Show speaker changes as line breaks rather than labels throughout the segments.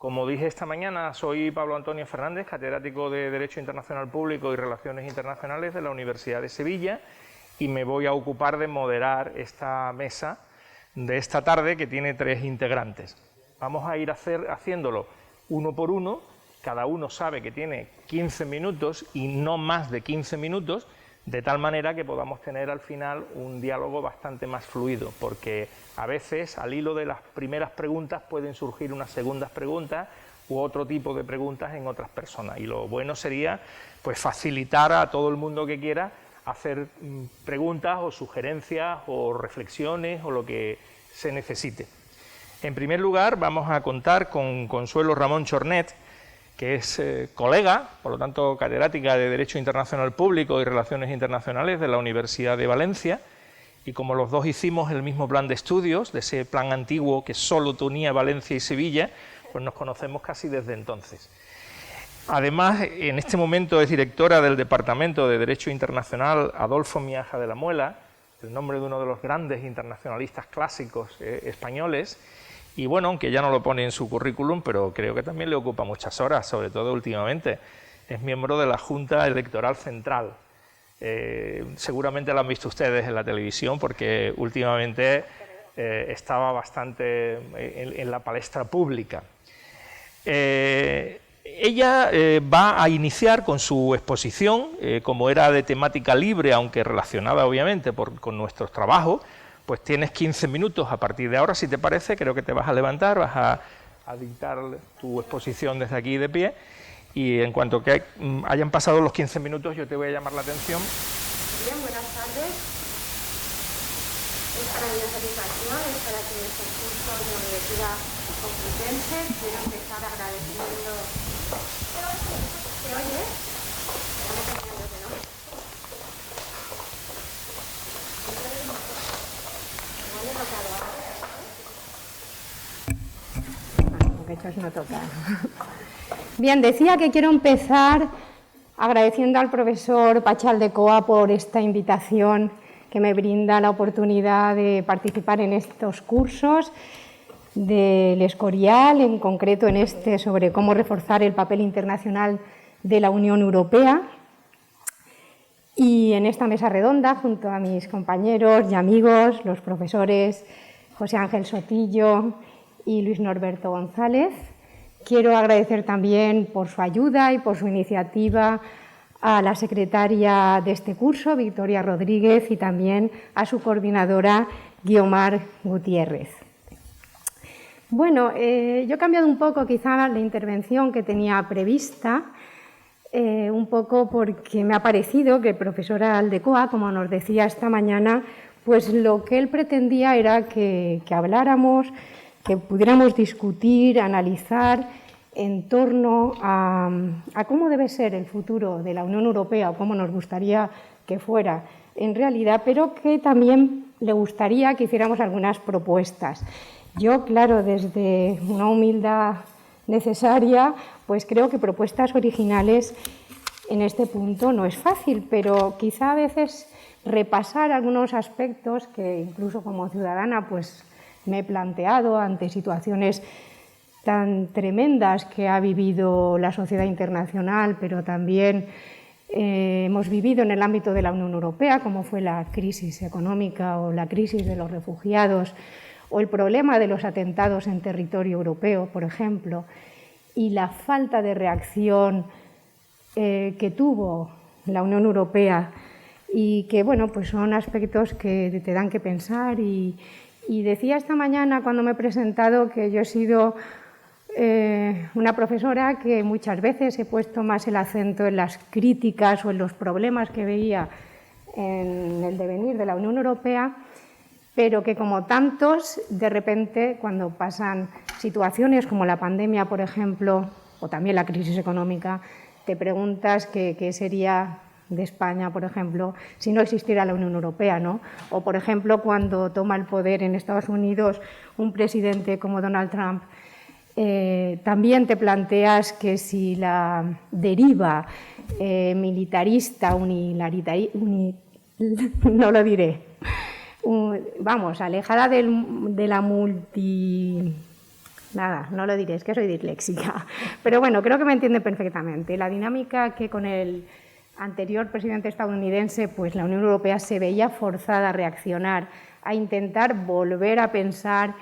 Como dije esta mañana, soy Pablo Antonio Fernández, catedrático de Derecho Internacional Público y Relaciones Internacionales de la Universidad de Sevilla, y me voy a ocupar de moderar esta mesa de esta tarde, que tiene 3 integrantes. Vamos a ir haciéndolo uno por uno. Cada uno sabe que tiene 15 minutos y no más de 15 minutos, de tal manera que podamos tener al final un diálogo bastante más fluido, porque a veces al hilo de las primeras preguntas pueden surgir unas segundas preguntas u otro tipo de preguntas en otras personas, y lo bueno sería pues facilitar a todo el mundo que quiera hacer preguntas o sugerencias o reflexiones o lo que se necesite. En primer lugar, vamos a contar con Consuelo Ramón Chornet, que es colega, por lo tanto catedrática de Derecho Internacional Público y Relaciones Internacionales de la Universidad de Valencia, y como los dos hicimos el mismo plan de estudios, de ese plan antiguo que solo unía Valencia y Sevilla, pues nos conocemos casi desde entonces. Además, en este momento es directora del Departamento de Derecho Internacional Adolfo Miaja de la Muela, el nombre de uno de los grandes internacionalistas clásicos españoles. Y bueno, aunque ya no lo pone en su currículum, pero creo que también le ocupa muchas horas, sobre todo últimamente. Es miembro de la Junta Electoral Central. Seguramente lo han visto ustedes en la televisión, porque últimamente estaba bastante en la palestra pública. Ella va a iniciar con su exposición, como era de temática libre, aunque relacionada obviamente con nuestros trabajos. Pues tienes 15 minutos a partir de ahora, si te parece. Creo que te vas a levantar, vas a dictar tu exposición desde aquí de pie, y en cuanto que hayan pasado los 15 minutos yo te voy a llamar la atención.
Bien, buenas tardes. Es para mí una satisfacción estar aquí en este curso de la Universidad Complutense. Quiero empezar agradeciendo... ¿Se oye? Ya me estoy viendo que no. No toca. Bien, decía que quiero empezar agradeciendo al profesor Pachal de Coa por esta invitación que me brinda la oportunidad de participar en estos cursos del Escorial, en concreto en este sobre cómo reforzar el papel internacional de la Unión Europea, y en esta mesa redonda junto a mis compañeros y amigos, los profesores José Ángel Sotillo y Luis Norberto González. Quiero agradecer también por su ayuda y por su iniciativa a la secretaria de este curso, Victoria Rodríguez, y también a su coordinadora, Guiomar Gutiérrez. Bueno, yo he cambiado un poco quizá la intervención que tenía prevista, un poco porque me ha parecido que el profesor Aldecoa, como nos decía esta mañana, pues lo que él pretendía era que habláramos, que pudiéramos discutir, analizar en torno a cómo debe ser el futuro de la Unión Europea, o cómo nos gustaría que fuera en realidad, pero que también le gustaría que hiciéramos algunas propuestas. Yo, claro, desde una humildad necesaria, pues creo que propuestas originales en este punto no es fácil, pero quizá a veces repasar algunos aspectos que incluso como ciudadana pues me he planteado ante situaciones tan tremendas que ha vivido la sociedad internacional, pero también hemos vivido en el ámbito de la Unión Europea, como fue la crisis económica o la crisis de los refugiados, o el problema de los atentados en territorio europeo, por ejemplo, y la falta de reacción que tuvo la Unión Europea, y que bueno, pues son aspectos que te dan que pensar. Y decía esta mañana, cuando me he presentado, que yo he sido una profesora que muchas veces he puesto más el acento en las críticas o en los problemas que veía en el devenir de la Unión Europea, pero que como tantos, de repente, cuando pasan situaciones como la pandemia, por ejemplo, o también la crisis económica, te preguntas qué sería de España, por ejemplo, si no existiera la Unión Europea, ¿no? O, por ejemplo, cuando toma el poder en Estados Unidos un presidente como Donald Trump, también te planteas que si la deriva militarista, no lo diré, vamos, alejada de la Nada, no lo diré, es que soy disléxica. Pero bueno, creo que me entiende perfectamente. La dinámica que con el anterior presidente estadounidense, pues la Unión Europea se veía forzada a reaccionar, a intentar volver a pensar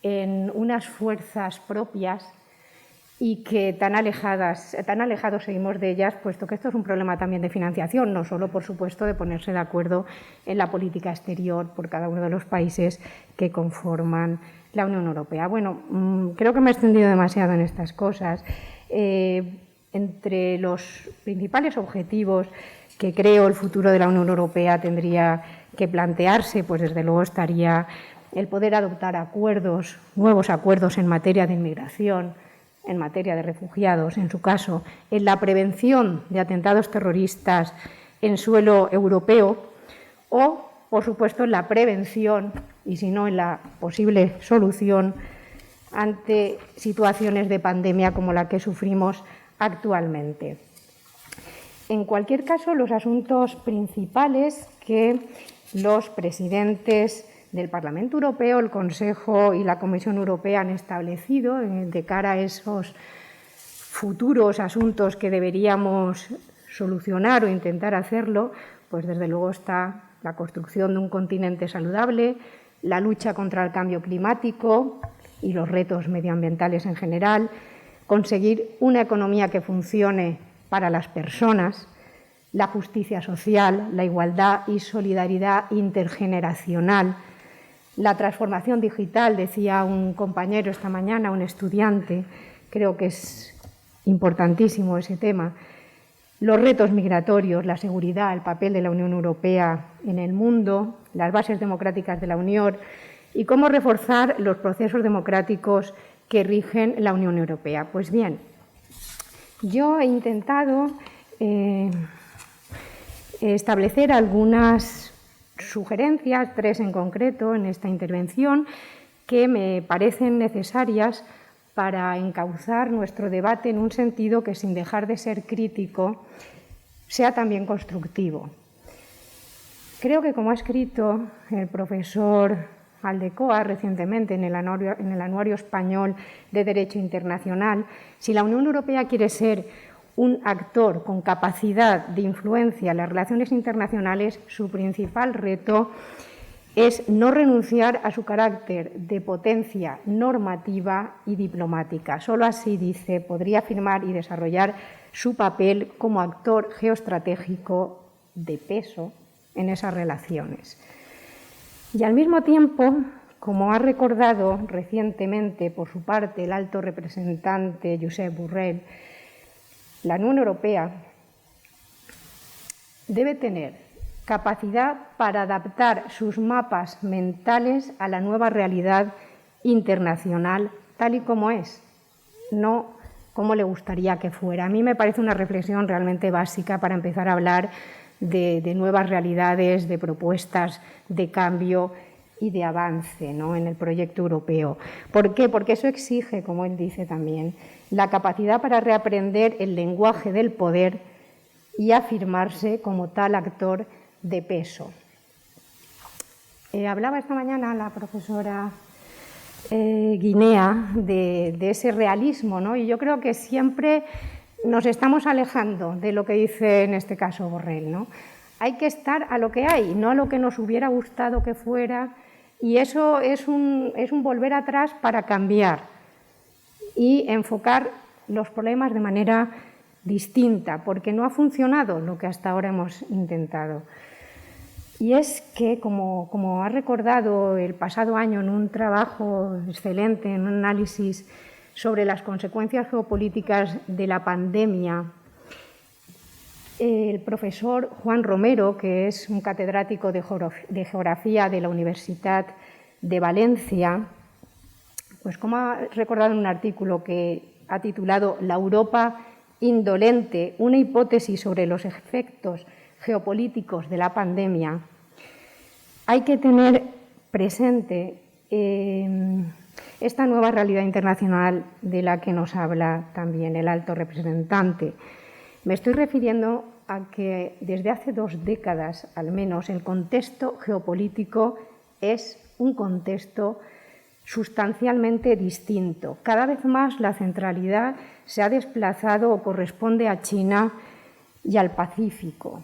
en unas fuerzas propias y que tan alejados seguimos de ellas, puesto que esto es un problema también de financiación, no solo, por supuesto, de ponerse de acuerdo en la política exterior por cada uno de los países que conforman la Unión Europea. Bueno, creo que me he extendido demasiado en estas cosas. Entre los principales objetivos que creo el futuro de la Unión Europea tendría que plantearse, pues desde luego estaría el poder adoptar acuerdos, nuevos acuerdos en materia de inmigración, en materia de refugiados, en su caso, en la prevención de atentados terroristas en suelo europeo o, por supuesto, en la prevención y, si no, en la posible solución ante situaciones de pandemia como la que sufrimos actualmente. En cualquier caso, los asuntos principales que los presidentes del Parlamento Europeo, el Consejo y la Comisión Europea han establecido de cara a esos futuros asuntos que deberíamos solucionar o intentar hacerlo, pues desde luego está la construcción de un continente saludable, la lucha contra el cambio climático y los retos medioambientales en general, conseguir una economía que funcione para las personas, la justicia social, la igualdad y solidaridad intergeneracional, la transformación digital, decía un compañero esta mañana, un estudiante, creo que es importantísimo ese tema, los retos migratorios, la seguridad, el papel de la Unión Europea en el mundo, las bases democráticas de la Unión y cómo reforzar los procesos democráticos que rigen la Unión Europea. Pues bien, yo he intentado establecer algunas sugerencias, 3 en concreto en esta intervención, que me parecen necesarias para encauzar nuestro debate en un sentido que, sin dejar de ser crítico, sea también constructivo. Creo que, como ha escrito el profesor Aldecoa recientemente en el Anuario Español de Derecho Internacional, si la Unión Europea quiere ser un actor con capacidad de influencia en las relaciones internacionales, su principal reto es no renunciar a su carácter de potencia normativa y diplomática. Solo así, dice, podría afirmar y desarrollar su papel como actor geoestratégico de peso en esas relaciones. Y al mismo tiempo, como ha recordado recientemente por su parte el alto representante Josep Borrell, la Unión Europea debe tener capacidad para adaptar sus mapas mentales a la nueva realidad internacional tal y como es, no como le gustaría que fuera. A mí me parece una reflexión realmente básica para empezar a hablar de nuevas realidades, de propuestas de cambio y de avance, ¿no?, en el proyecto europeo. ¿Por qué? Porque eso exige, como él dice también, la capacidad para reaprender el lenguaje del poder y afirmarse como tal actor de peso. Hablaba esta mañana la profesora Guinea de ese realismo, ¿no? Y yo creo que siempre nos estamos alejando de lo que dice en este caso Borrell, ¿no? Hay que estar a lo que hay, no a lo que nos hubiera gustado que fuera, y eso es un volver atrás para cambiar y enfocar los problemas de manera distinta, porque no ha funcionado lo que hasta ahora hemos intentado. Y es que, como ha recordado el pasado año en un trabajo excelente, en un análisis sobre las consecuencias geopolíticas de la pandemia, el profesor Juan Romero, que es un catedrático de Geografía de la Universidad de Valencia, pues como ha recordado en un artículo que ha titulado «La Europa indolente, una hipótesis sobre los efectos geopolíticos de la pandemia», hay que tener presente esta nueva realidad internacional de la que nos habla también el alto representante. Me estoy refiriendo a que desde hace 2 décadas, al menos, el contexto geopolítico es un contexto sustancialmente distinto. Cada vez más la centralidad se ha desplazado o corresponde a China y al Pacífico.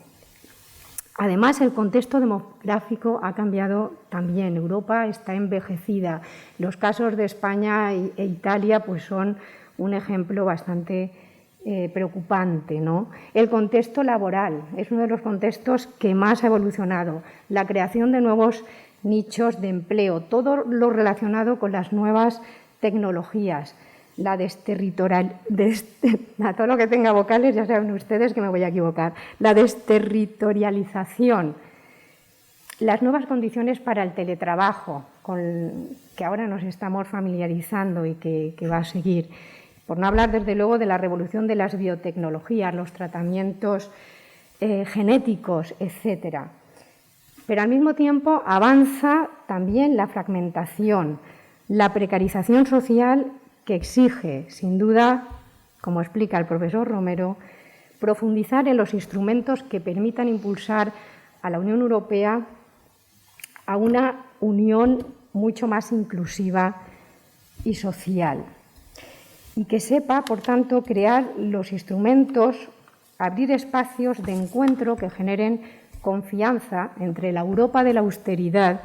Además, el contexto demográfico ha cambiado también. Europa está envejecida. Los casos de España e Italia pues, son un ejemplo bastante preocupante, ¿no? El contexto laboral es uno de los contextos que más ha evolucionado. La creación de nuevos nichos de empleo, todo lo relacionado con las nuevas tecnologías, la todo lo que tenga vocales, ya saben ustedes que me voy a equivocar, la desterritorialización, las nuevas condiciones para el teletrabajo, con que ahora nos estamos familiarizando y que va a seguir, por no hablar desde luego de la revolución de las biotecnologías, los tratamientos genéticos, etcétera. Pero al mismo tiempo avanza también la fragmentación, la precarización social que exige, sin duda, como explica el profesor Romero, profundizar en los instrumentos que permitan impulsar a la Unión Europea a una unión mucho más inclusiva y social. Y que sepa, por tanto, crear los instrumentos, abrir espacios de encuentro que generen confianza entre la Europa de la austeridad,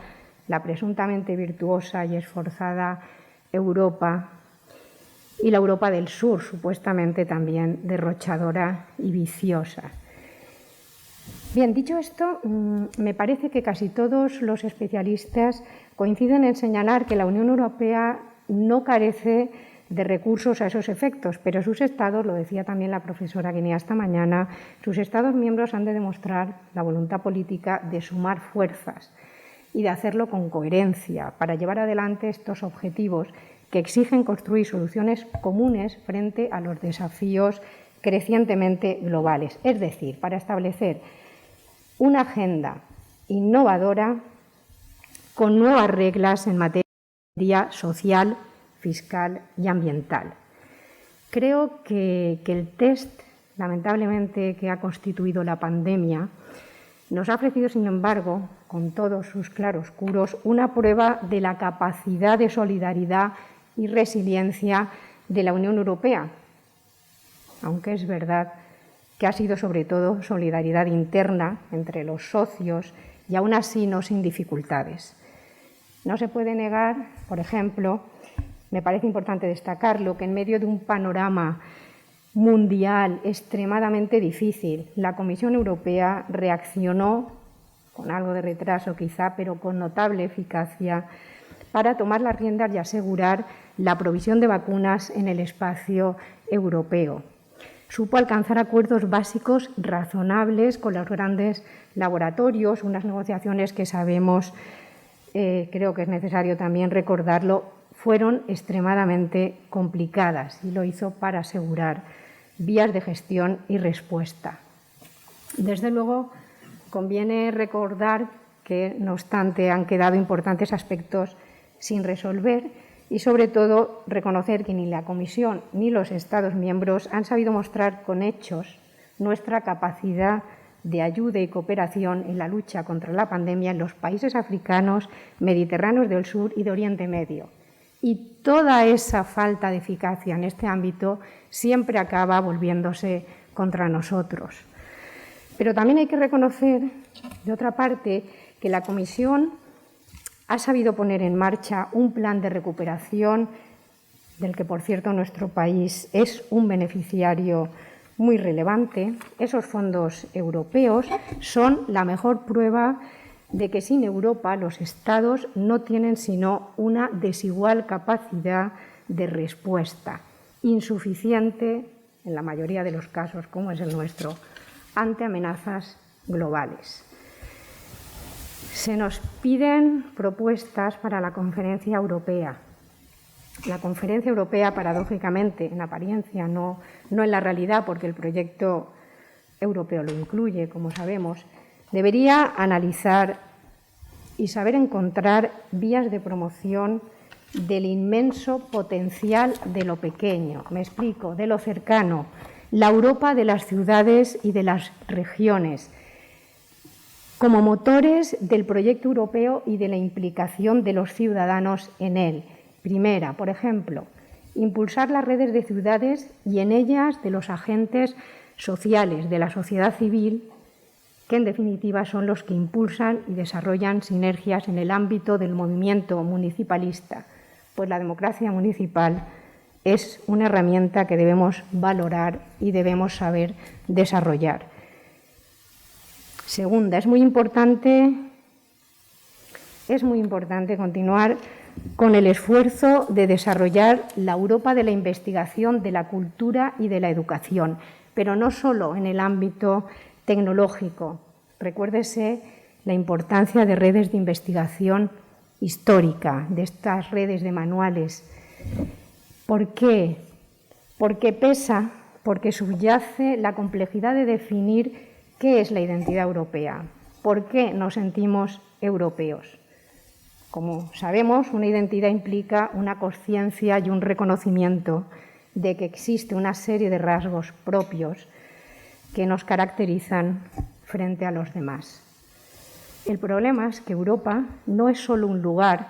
la presuntamente virtuosa y esforzada Europa, y la Europa del Sur, supuestamente también derrochadora y viciosa. Bien, dicho esto, me parece que casi todos los especialistas coinciden en señalar que la Unión Europea no carece de recursos a esos efectos, pero sus Estados, lo decía también la profesora Guinea esta mañana, sus Estados miembros han de demostrar la voluntad política de sumar fuerzas y de hacerlo con coherencia para llevar adelante estos objetivos que exigen construir soluciones comunes frente a los desafíos crecientemente globales, es decir, para establecer una agenda innovadora con nuevas reglas en materia social, fiscal y ambiental. Creo que el test, lamentablemente, que ha constituido la pandemia, nos ha ofrecido, sin embargo, con todos sus claroscuros, una prueba de la capacidad de solidaridad y resiliencia de la Unión Europea, aunque es verdad que ha sido sobre todo solidaridad interna entre los socios y aún así no sin dificultades. No se puede negar, por ejemplo, me parece importante destacarlo, que en medio de un panorama mundial extremadamente difícil, la Comisión Europea reaccionó, con algo de retraso quizá, pero con notable eficacia, para tomar las riendas y asegurar la provisión de vacunas en el espacio europeo. Supo alcanzar acuerdos básicos razonables con los grandes laboratorios, unas negociaciones que sabemos, creo que es necesario también recordarlo, fueron extremadamente complicadas y lo hizo para asegurar vías de gestión y respuesta. Desde luego, conviene recordar que, no obstante, han quedado importantes aspectos sin resolver y, sobre todo, reconocer que ni la Comisión ni los Estados miembros han sabido mostrar con hechos nuestra capacidad de ayuda y cooperación en la lucha contra la pandemia en los países africanos, mediterráneos del sur y de Oriente Medio. Y toda esa falta de eficacia en este ámbito siempre acaba volviéndose contra nosotros. Pero también hay que reconocer, de otra parte, que la Comisión ha sabido poner en marcha un plan de recuperación del que, por cierto, nuestro país es un beneficiario muy relevante. Esos fondos europeos son la mejor prueba de que sin Europa los Estados no tienen sino una desigual capacidad de respuesta, insuficiente en la mayoría de los casos, como es el nuestro, ante amenazas globales. Se nos piden propuestas para la Conferencia Europea. La Conferencia Europea, paradójicamente, en apariencia, no en la realidad, porque el proyecto europeo lo incluye, como sabemos, debería analizar y saber encontrar vías de promoción del inmenso potencial de lo pequeño. Me explico, de lo cercano, la Europa de las ciudades y de las regiones, como motores del proyecto europeo y de la implicación de los ciudadanos en él. Primera, por ejemplo, impulsar las redes de ciudades y en ellas de los agentes sociales de la sociedad civil, que en definitiva son los que impulsan y desarrollan sinergias en el ámbito del movimiento municipalista, pues la democracia municipal es una herramienta que debemos valorar y debemos saber desarrollar. Segunda, es muy importante continuar con el esfuerzo de desarrollar la Europa de la investigación, de la cultura y de la educación, pero no solo en el ámbito tecnológico. Recuérdese la importancia de redes de investigación histórica, de estas redes de manuales. ¿Por qué? Porque subyace la complejidad de definir qué es la identidad europea, por qué nos sentimos europeos. Como sabemos, una identidad implica una conciencia y un reconocimiento de que existe una serie de rasgos propios que nos caracterizan frente a los demás. El problema es que Europa no es solo un lugar,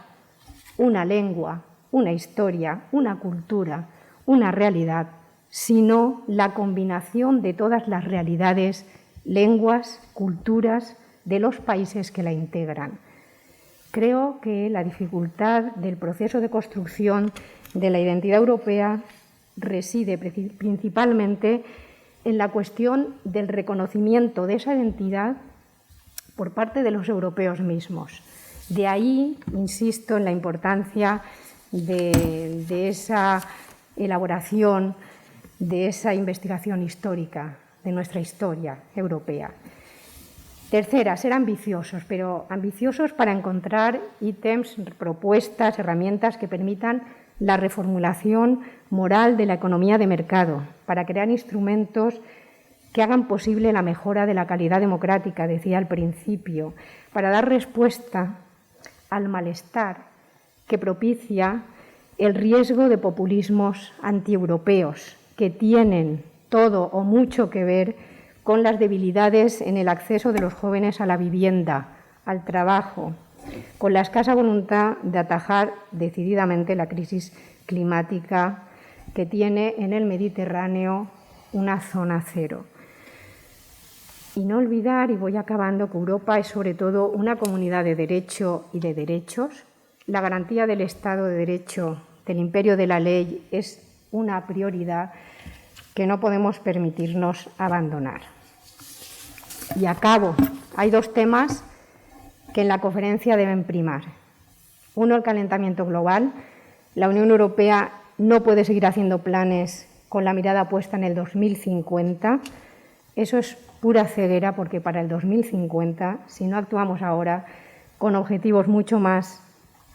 una lengua, una historia, una cultura, una realidad, sino la combinación de todas las realidades, lenguas, culturas de los países que la integran. Creo que la dificultad del proceso de construcción de la identidad europea reside principalmente en la cuestión del reconocimiento de esa identidad por parte de los europeos mismos. De ahí, insisto, en la importancia de esa elaboración, de esa investigación histórica de nuestra historia europea. Tercera, ser ambiciosos, pero ambiciosos para encontrar ítems, propuestas, herramientas que permitan la reformulación moral de la economía de mercado, para crear instrumentos que hagan posible la mejora de la calidad democrática, decía al principio, para dar respuesta al malestar que propicia el riesgo de populismos antieuropeos, que tienen todo o mucho que ver con las debilidades en el acceso de los jóvenes a la vivienda, al trabajo, con la escasa voluntad de atajar decididamente la crisis climática que tiene en el Mediterráneo una zona cero. Y no olvidar, y voy acabando, que Europa es sobre todo una comunidad de derecho y de derechos. La garantía del Estado de Derecho, del imperio de la ley, es una prioridad que no podemos permitirnos abandonar. Y acabo. Hay dos temas que en la conferencia deben primar. Uno, el calentamiento global. La Unión Europea no puede seguir haciendo planes con la mirada puesta en el 2050. Eso es pura ceguera, porque para el 2050, si no actuamos ahora con objetivos mucho más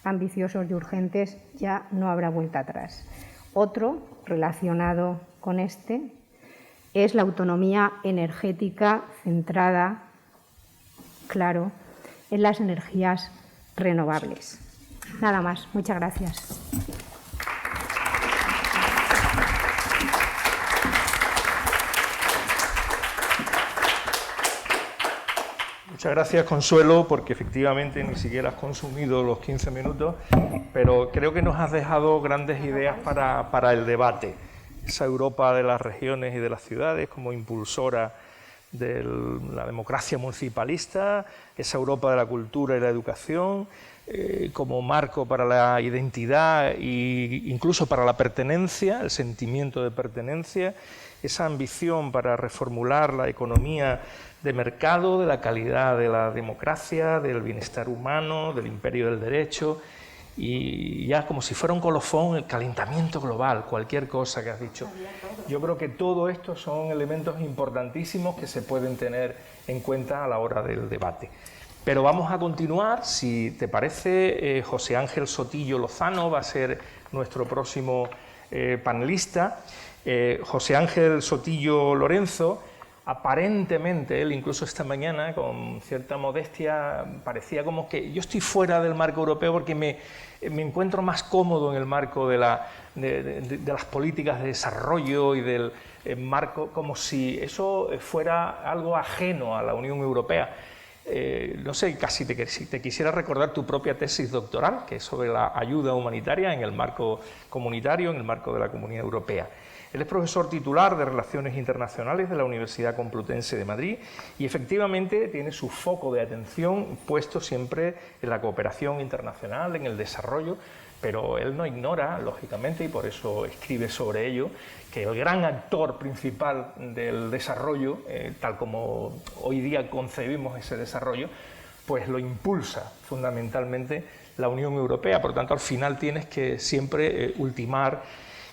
ambiciosos y urgentes, ya no habrá vuelta atrás. Otro, relacionado con este, es la autonomía energética centrada, claro, en las energías renovables. Nada más. Muchas gracias.
Muchas gracias, Consuelo, porque efectivamente ni siquiera has consumido los 15 minutos, pero creo que nos has dejado grandes ideas para el debate. Esa Europa de las regiones y de las ciudades como impulsora de la democracia municipalista, esa Europa de la cultura y la educación, como marco para la identidad e incluso para la pertenencia, el sentimiento de pertenencia, esa ambición para reformular la economía de mercado, de la calidad de la democracia, del bienestar humano, del imperio del derecho, y ya como si fuera un colofón, el calentamiento global, cualquier cosa que has dicho. Yo creo que todo esto son elementos importantísimos que se pueden tener en cuenta a la hora del debate. Pero vamos a continuar, si te parece. José Ángel Sotillo Lozano va a ser nuestro próximo panelista. José Ángel Sotillo Lorenzo, aparentemente, él incluso esta mañana, con cierta modestia, parecía como que yo estoy fuera del marco europeo porque me encuentro más cómodo en el marco de las políticas de desarrollo y del marco, como si eso fuera algo ajeno a la Unión Europea. no sé, casi te quisiera recordar tu propia tesis doctoral, que es sobre la ayuda humanitaria en el marco comunitario, en el marco de la Comunidad Europea. Él es profesor titular de Relaciones Internacionales de la Universidad Complutense de Madrid y efectivamente tiene su foco de atención puesto siempre en la cooperación internacional, en el desarrollo, pero él no ignora, lógicamente, y por eso escribe sobre ello, que el gran actor principal del desarrollo, tal como hoy día concebimos ese desarrollo, pues lo impulsa fundamentalmente la Unión Europea. Por lo tanto, al final tienes que siempre ultimar.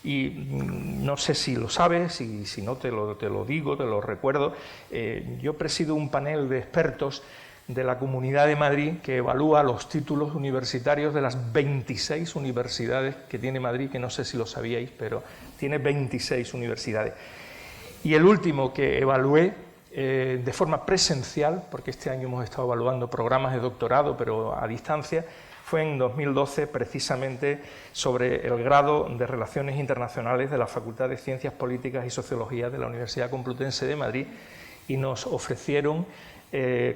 Y no sé si lo sabes, y si no te lo digo, te lo recuerdo, yo presido un panel de expertos de la Comunidad de Madrid que evalúa los títulos universitarios de las 26 universidades que tiene Madrid, que no sé si lo sabíais, pero tiene 26 universidades. Y el último que evalué de forma presencial, porque este año hemos estado evaluando programas de doctorado, pero a distancia, fue en 2012 precisamente sobre el grado de Relaciones Internacionales de la Facultad de Ciencias Políticas y Sociología de la Universidad Complutense de Madrid, y nos ofrecieron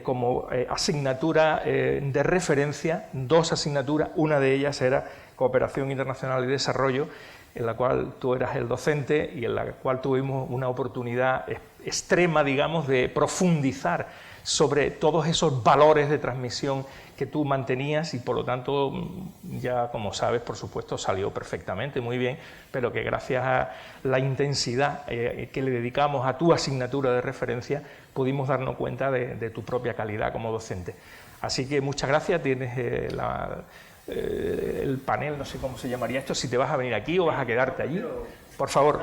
como asignatura de referencia 2 asignaturas, una de ellas era Cooperación Internacional y Desarrollo, en la cual tú eras el docente y en la cual tuvimos una oportunidad extrema, digamos, de profundizar sobre todos esos valores de transmisión que tú mantenías y por lo tanto, ya como sabes, por supuesto salió perfectamente, muy bien, pero que gracias a la intensidad que le dedicamos a tu asignatura de referencia pudimos darnos cuenta de tu propia calidad como docente. Así que muchas gracias, tienes el panel, no sé cómo se llamaría esto, si te vas a venir aquí o vas a quedarte allí. Por favor,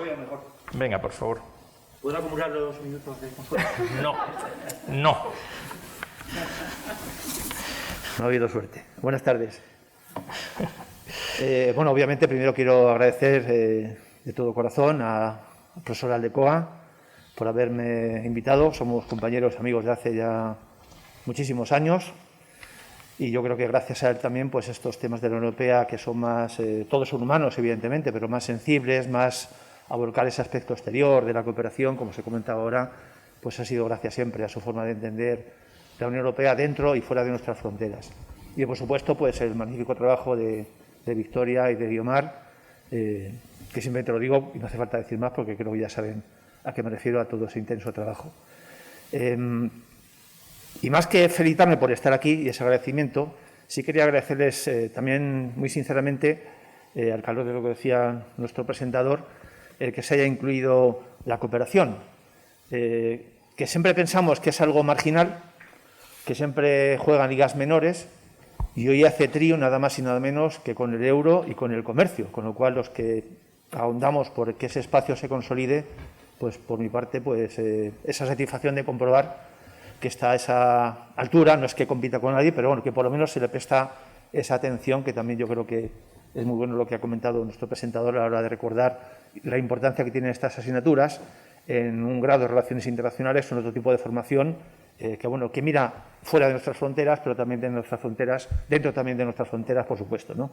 venga, por favor.
¿Puedo acumular los minutos de consuelo?
No.
No ha habido suerte. Buenas tardes. Bueno, obviamente primero quiero agradecer de todo corazón al profesor Aldecoa por haberme invitado. Somos compañeros, amigos de hace ya muchísimos años y yo creo que gracias a él también pues estos temas de la Unión Europea que son más, todos son humanos evidentemente, pero más sensibles, más a volcar ese aspecto exterior de la cooperación, como se comentaba ahora, pues ha sido gracias siempre a su forma de entender la Unión Europea dentro y fuera de nuestras fronteras. Y, por supuesto, pues el magnífico trabajo de Victoria y de Guiomar, que siempre te lo digo y no hace falta decir más porque creo que ya saben a qué me refiero a todo ese intenso trabajo. Y más que felicitarme por estar aquí y ese agradecimiento, sí quería agradecerles también muy sinceramente, al calor de lo que decía nuestro presentador, el que se haya incluido la cooperación, que siempre pensamos que es algo marginal, que siempre juegan ligas menores y hoy hace trío nada más y nada menos que con el euro y con el comercio, con lo cual los que ahondamos por que ese espacio se consolide, pues por mi parte pues esa satisfacción de comprobar que está a esa altura, no es que compita con nadie, pero bueno, que por lo menos se le presta esa atención, que también yo creo que es muy bueno lo que ha comentado nuestro presentador a la hora de recordar la importancia que tienen estas asignaturas en un grado de Relaciones Internacionales, en otro tipo de formación, que mira fuera de nuestras fronteras, pero también de nuestras fronteras, dentro también de nuestras fronteras, por supuesto, ¿no?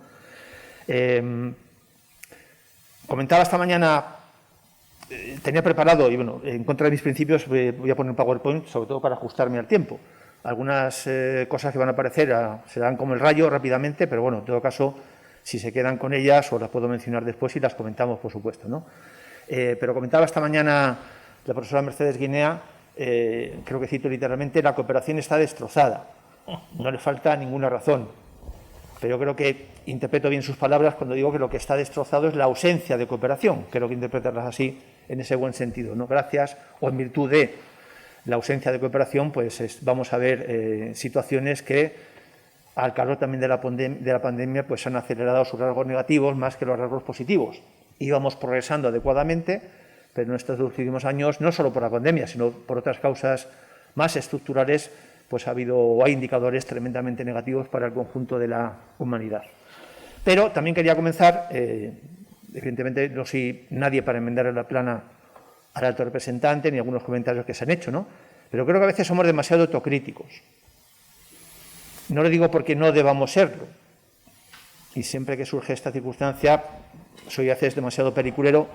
Comentaba esta mañana, tenía preparado, y bueno, en contra de mis principios voy a poner un PowerPoint, sobre todo para ajustarme al tiempo. Algunas cosas que van a aparecer serán como el rayo rápidamente, pero bueno, en todo caso, si se quedan con ellas, os las puedo mencionar después y las comentamos, por supuesto, ¿no? Pero comentaba esta mañana la profesora Mercedes Guinea, creo que cito literalmente, la cooperación está destrozada, no le falta ninguna razón, pero yo creo que interpreto bien sus palabras cuando digo que lo que está destrozado es la ausencia de cooperación, creo que interpretarlas así en ese buen sentido, ¿no? Gracias o en virtud de la ausencia de cooperación, pues vamos a ver situaciones que al calor también de la pandemia pues han acelerado sus rasgos negativos más que los rasgos positivos. Íbamos progresando adecuadamente, pero en estos últimos años, no solo por la pandemia, sino por otras causas más estructurales, pues ha habido o hay indicadores tremendamente negativos para el conjunto de la humanidad. Pero también quería comenzar, evidentemente no soy nadie para enmendar la plana al alto representante, ni algunos comentarios que se han hecho, ¿no? Pero creo que a veces somos demasiado autocríticos. No lo digo porque no debamos serlo. Y siempre que surge esta circunstancia, soy a veces demasiado peliculero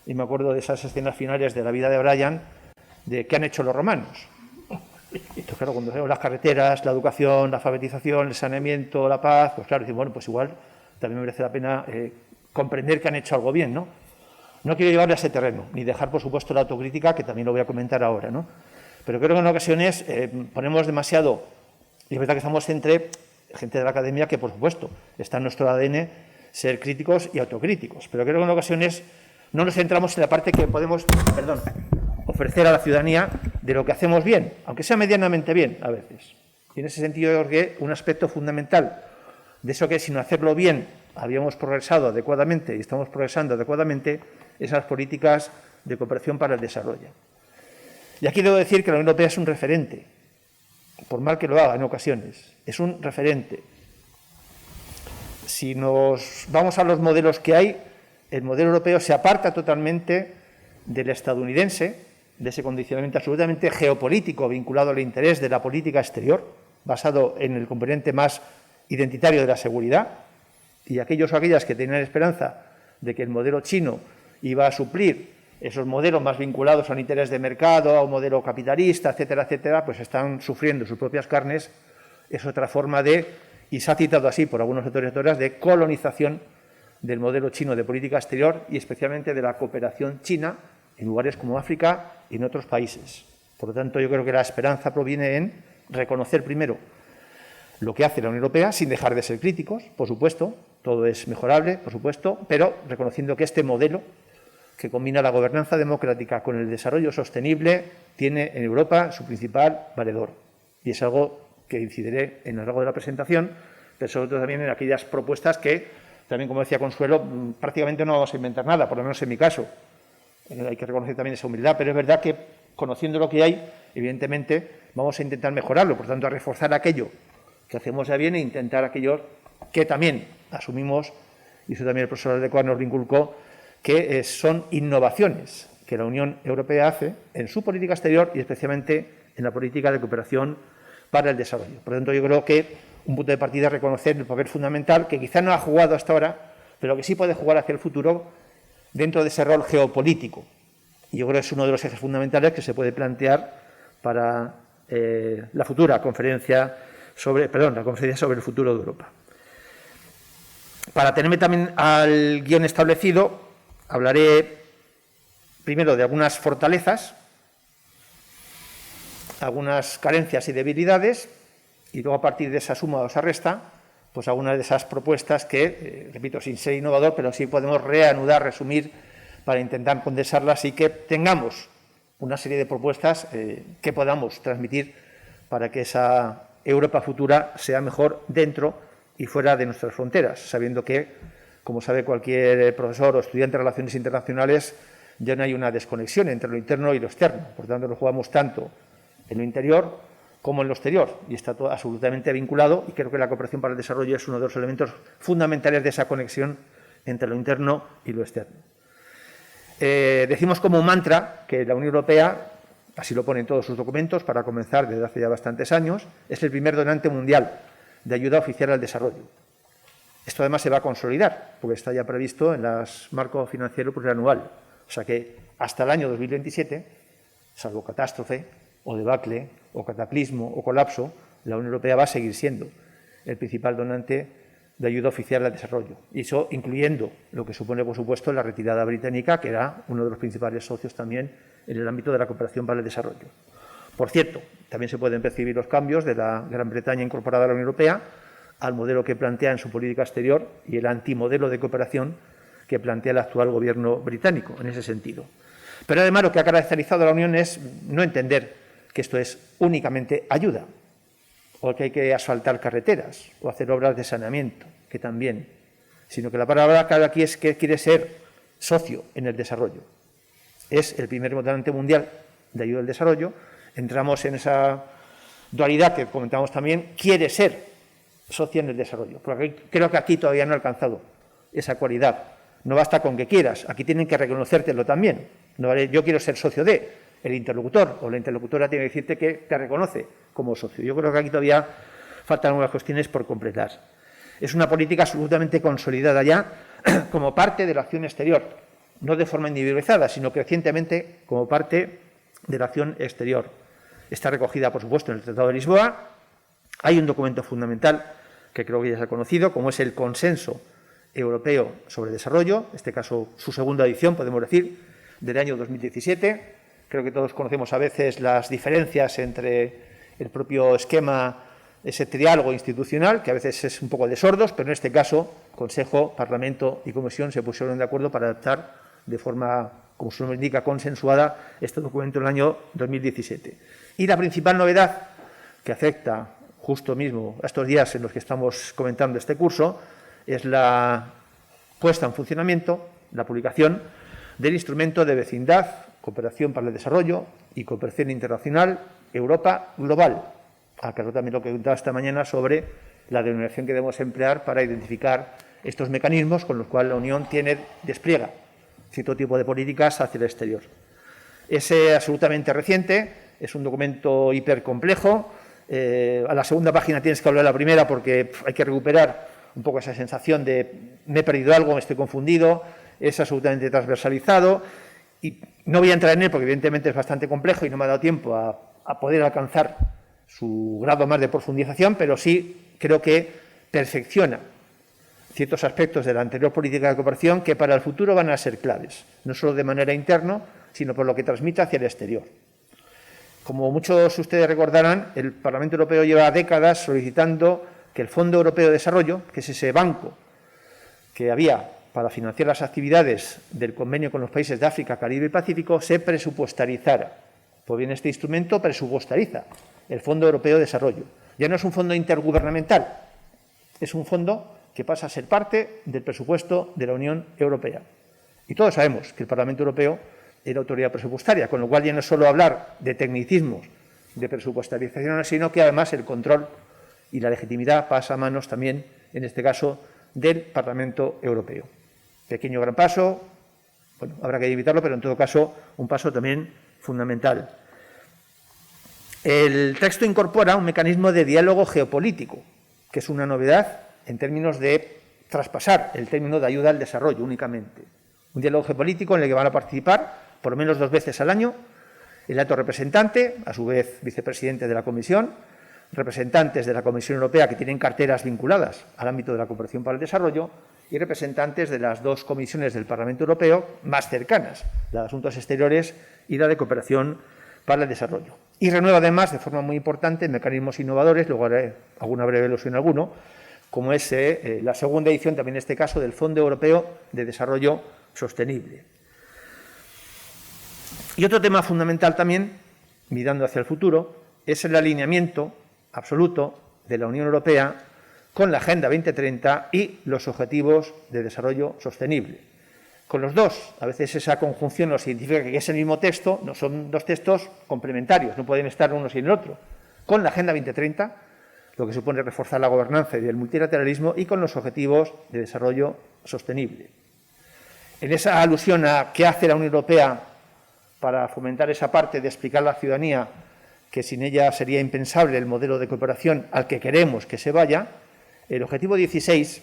y me acuerdo de esas escenas finales de la vida de Brian, de qué han hecho los romanos. Entonces, claro, cuando vemos las carreteras, la educación, la alfabetización, el saneamiento, la paz, pues claro, decimos, bueno, pues igual también merece la pena comprender que han hecho algo bien, ¿no? No quiero llevarle a ese terreno, ni dejar, por supuesto, la autocrítica, que también lo voy a comentar ahora, ¿no? Pero creo que en ocasiones ponemos demasiado, y es verdad que estamos entre gente de la academia que, por supuesto, está en nuestro ADN ser críticos y autocríticos, pero creo que en ocasiones no nos centramos en la parte que podemos, ofrecer a la ciudadanía de lo que hacemos bien, aunque sea medianamente bien a veces. Y en ese sentido yo creo que un aspecto fundamental de eso que sin hacerlo bien habíamos progresado adecuadamente y estamos progresando adecuadamente es las políticas de cooperación para el desarrollo. Y aquí debo decir que la Unión Europea es un referente, por mal que lo haga en ocasiones, es un referente. Si nos vamos a los modelos que hay, el modelo europeo se aparta totalmente del estadounidense, de ese condicionamiento absolutamente geopolítico vinculado al interés de la política exterior, basado en el componente más identitario de la seguridad, y aquellos o aquellas que tenían esperanza de que el modelo chino iba a suplir esos modelos más vinculados a un interés de mercado, a un modelo capitalista, etcétera, etcétera, pues están sufriendo sus propias carnes. Es otra forma de, y se ha citado así por algunos autores, de colonización del modelo chino de política exterior y especialmente de la cooperación china en lugares como África y en otros países. Por lo tanto, yo creo que la esperanza proviene en reconocer primero lo que hace la Unión Europea, sin dejar de ser críticos, por supuesto, todo es mejorable, por supuesto, pero reconociendo que este modelo, que combina la gobernanza democrática con el desarrollo sostenible, tiene en Europa su principal valedor. Y es algo que incidiré en lo largo de la presentación, pero sobre todo también en aquellas propuestas que, también como decía Consuelo, prácticamente no vamos a inventar nada, por lo menos en mi caso. Hay que reconocer también esa humildad, pero es verdad que, conociendo lo que hay, evidentemente vamos a intentar mejorarlo, por tanto, a reforzar aquello que hacemos ya bien e intentar aquello que también asumimos, y eso también el profesor Aldecoa nos lo inculcó, que son innovaciones que la Unión Europea hace en su política exterior y especialmente en la política de cooperación para el desarrollo. Por lo tanto, yo creo que un punto de partida es reconocer el papel fundamental que quizá no ha jugado hasta ahora, pero que sí puede jugar hacia el futuro dentro de ese rol geopolítico. Y yo creo que es uno de los ejes fundamentales que se puede plantear para la futura conferencia la conferencia sobre el futuro de Europa. Para tenerme también al guión establecido, hablaré primero de algunas fortalezas, algunas carencias y debilidades, y luego a partir de esa suma o esa resta, pues algunas de esas propuestas que, repito, sin ser innovador, pero sí podemos reanudar, resumir, para intentar condensarlas y que tengamos una serie de propuestas que podamos transmitir para que esa Europa futura sea mejor dentro y fuera de nuestras fronteras, sabiendo que, como sabe cualquier profesor o estudiante de Relaciones Internacionales, ya no hay una desconexión entre lo interno y lo externo. Por tanto, nos jugamos tanto en lo interior como en lo exterior, y está todo absolutamente vinculado, y creo que la cooperación para el desarrollo es uno de los elementos fundamentales de esa conexión entre lo interno y lo externo. Decimos como mantra que la Unión Europea, así lo pone en todos sus documentos, para comenzar desde hace ya bastantes años, es el primer donante mundial de ayuda oficial al desarrollo. Esto además se va a consolidar, porque está ya previsto en el marco financiero plurianual. O sea que hasta el año 2027, salvo catástrofe o debacle o cataclismo o colapso, la Unión Europea va a seguir siendo el principal donante de ayuda oficial al desarrollo. Y eso incluyendo lo que supone, por supuesto, la retirada británica, que era uno de los principales socios también en el ámbito de la cooperación para el desarrollo. Por cierto, también se pueden percibir los cambios de la Gran Bretaña incorporada a la Unión Europea al modelo que plantea en su política exterior y el antimodelo de cooperación que plantea el actual gobierno británico en ese sentido. Pero además lo que ha caracterizado a la Unión es no entender que esto es únicamente ayuda, o que hay que asfaltar carreteras o hacer obras de saneamiento, que también, sino que la palabra clave aquí es que quiere ser socio en el desarrollo. Es el primer donante mundial de ayuda al desarrollo. Entramos en esa dualidad que comentamos también, quiere ser socio en el desarrollo, porque creo que aquí todavía no ha alcanzado esa cualidad. No basta con que quieras, aquí tienen que reconocértelo también. No vale, yo quiero ser socio de, el interlocutor o la interlocutora tiene que decirte que te reconoce como socio. Yo creo que aquí todavía faltan algunas cuestiones por completar. Es una política absolutamente consolidada ya como parte de la acción exterior, no de forma individualizada, sino crecientemente como parte de la acción exterior. está recogida, por supuesto, en el Tratado de Lisboa. Hay un documento fundamental que creo que ya se ha conocido, como es el Consenso Europeo sobre Desarrollo, en este caso su segunda edición, podemos decir, del año 2017. Creo que todos conocemos a veces las diferencias entre el propio esquema, ese diálogo institucional, que a veces es un poco de sordos, pero en este caso Consejo, Parlamento y Comisión se pusieron de acuerdo para adaptar de forma, como su nombre indica, consensuada este documento en el año 2017. Y la principal novedad que afecta justo mismo a estos días en los que estamos comentando este curso es la puesta en funcionamiento, la publicación del instrumento de vecindad, cooperación para el desarrollo y cooperación internacional Europa Global, aclaró también lo que comentaba esta mañana sobre la denominación que debemos emplear para identificar estos mecanismos con los cuales la Unión despliega cierto tipo de políticas hacia el exterior. Es absolutamente reciente, es un documento hipercomplejo. A la segunda página tienes que hablar de la primera porque hay que recuperar un poco esa sensación de me he perdido algo, me estoy confundido. Es absolutamente transversalizado y no voy a entrar en él porque evidentemente es bastante complejo y no me ha dado tiempo a poder alcanzar su grado más de profundización, pero sí creo que perfecciona ciertos aspectos de la anterior política de cooperación que para el futuro van a ser claves, no solo de manera interna, sino por lo que transmite hacia el exterior. Como muchos de ustedes recordarán, el Parlamento Europeo lleva décadas solicitando que el Fondo Europeo de Desarrollo, que es ese banco que había para financiar las actividades del convenio con los países de África, Caribe y Pacífico, se presupuestarizara. Pues bien, este instrumento presupuestariza el Fondo Europeo de Desarrollo. Ya no es un fondo intergubernamental, es un fondo que pasa a ser parte del presupuesto de la Unión Europea. Y todos sabemos que el Parlamento Europeo es la autoridad presupuestaria, con lo cual ya no es solo hablar de tecnicismos de presupuestarización, sino que además el control y la legitimidad pasa a manos también, en este caso, del Parlamento Europeo. Pequeño gran paso, bueno, habrá que evitarlo, pero en todo caso un paso también fundamental. El texto incorpora un mecanismo de diálogo geopolítico, que es una novedad en términos de traspasar el término de ayuda al desarrollo únicamente. Un diálogo geopolítico en el que van a participar por lo menos 2 veces al año el alto representante, a su vez vicepresidente de la Comisión, representantes de la Comisión Europea que tienen carteras vinculadas al ámbito de la cooperación para el desarrollo y representantes de las 2 comisiones del Parlamento Europeo más cercanas, la de Asuntos Exteriores y la de Cooperación para el Desarrollo. Y renueva además, de forma muy importante, mecanismos innovadores, luego haré alguna breve alusión a alguno, como es la segunda edición, también en este caso, del Fondo Europeo de Desarrollo Sostenible. Y otro tema fundamental también, mirando hacia el futuro, es el alineamiento absoluto de la Unión Europea con la Agenda 2030 y los Objetivos de Desarrollo Sostenible. Con los dos, a veces esa conjunción no significa que es el mismo texto, no son 2 textos complementarios, no pueden estar uno sin el otro. Con la Agenda 2030, lo que supone reforzar la gobernanza y el multilateralismo, y con los Objetivos de Desarrollo Sostenible. En esa alusión a qué hace la Unión Europea para fomentar esa parte de explicar a la ciudadanía que sin ella sería impensable el modelo de cooperación al que queremos que se vaya, el objetivo 16,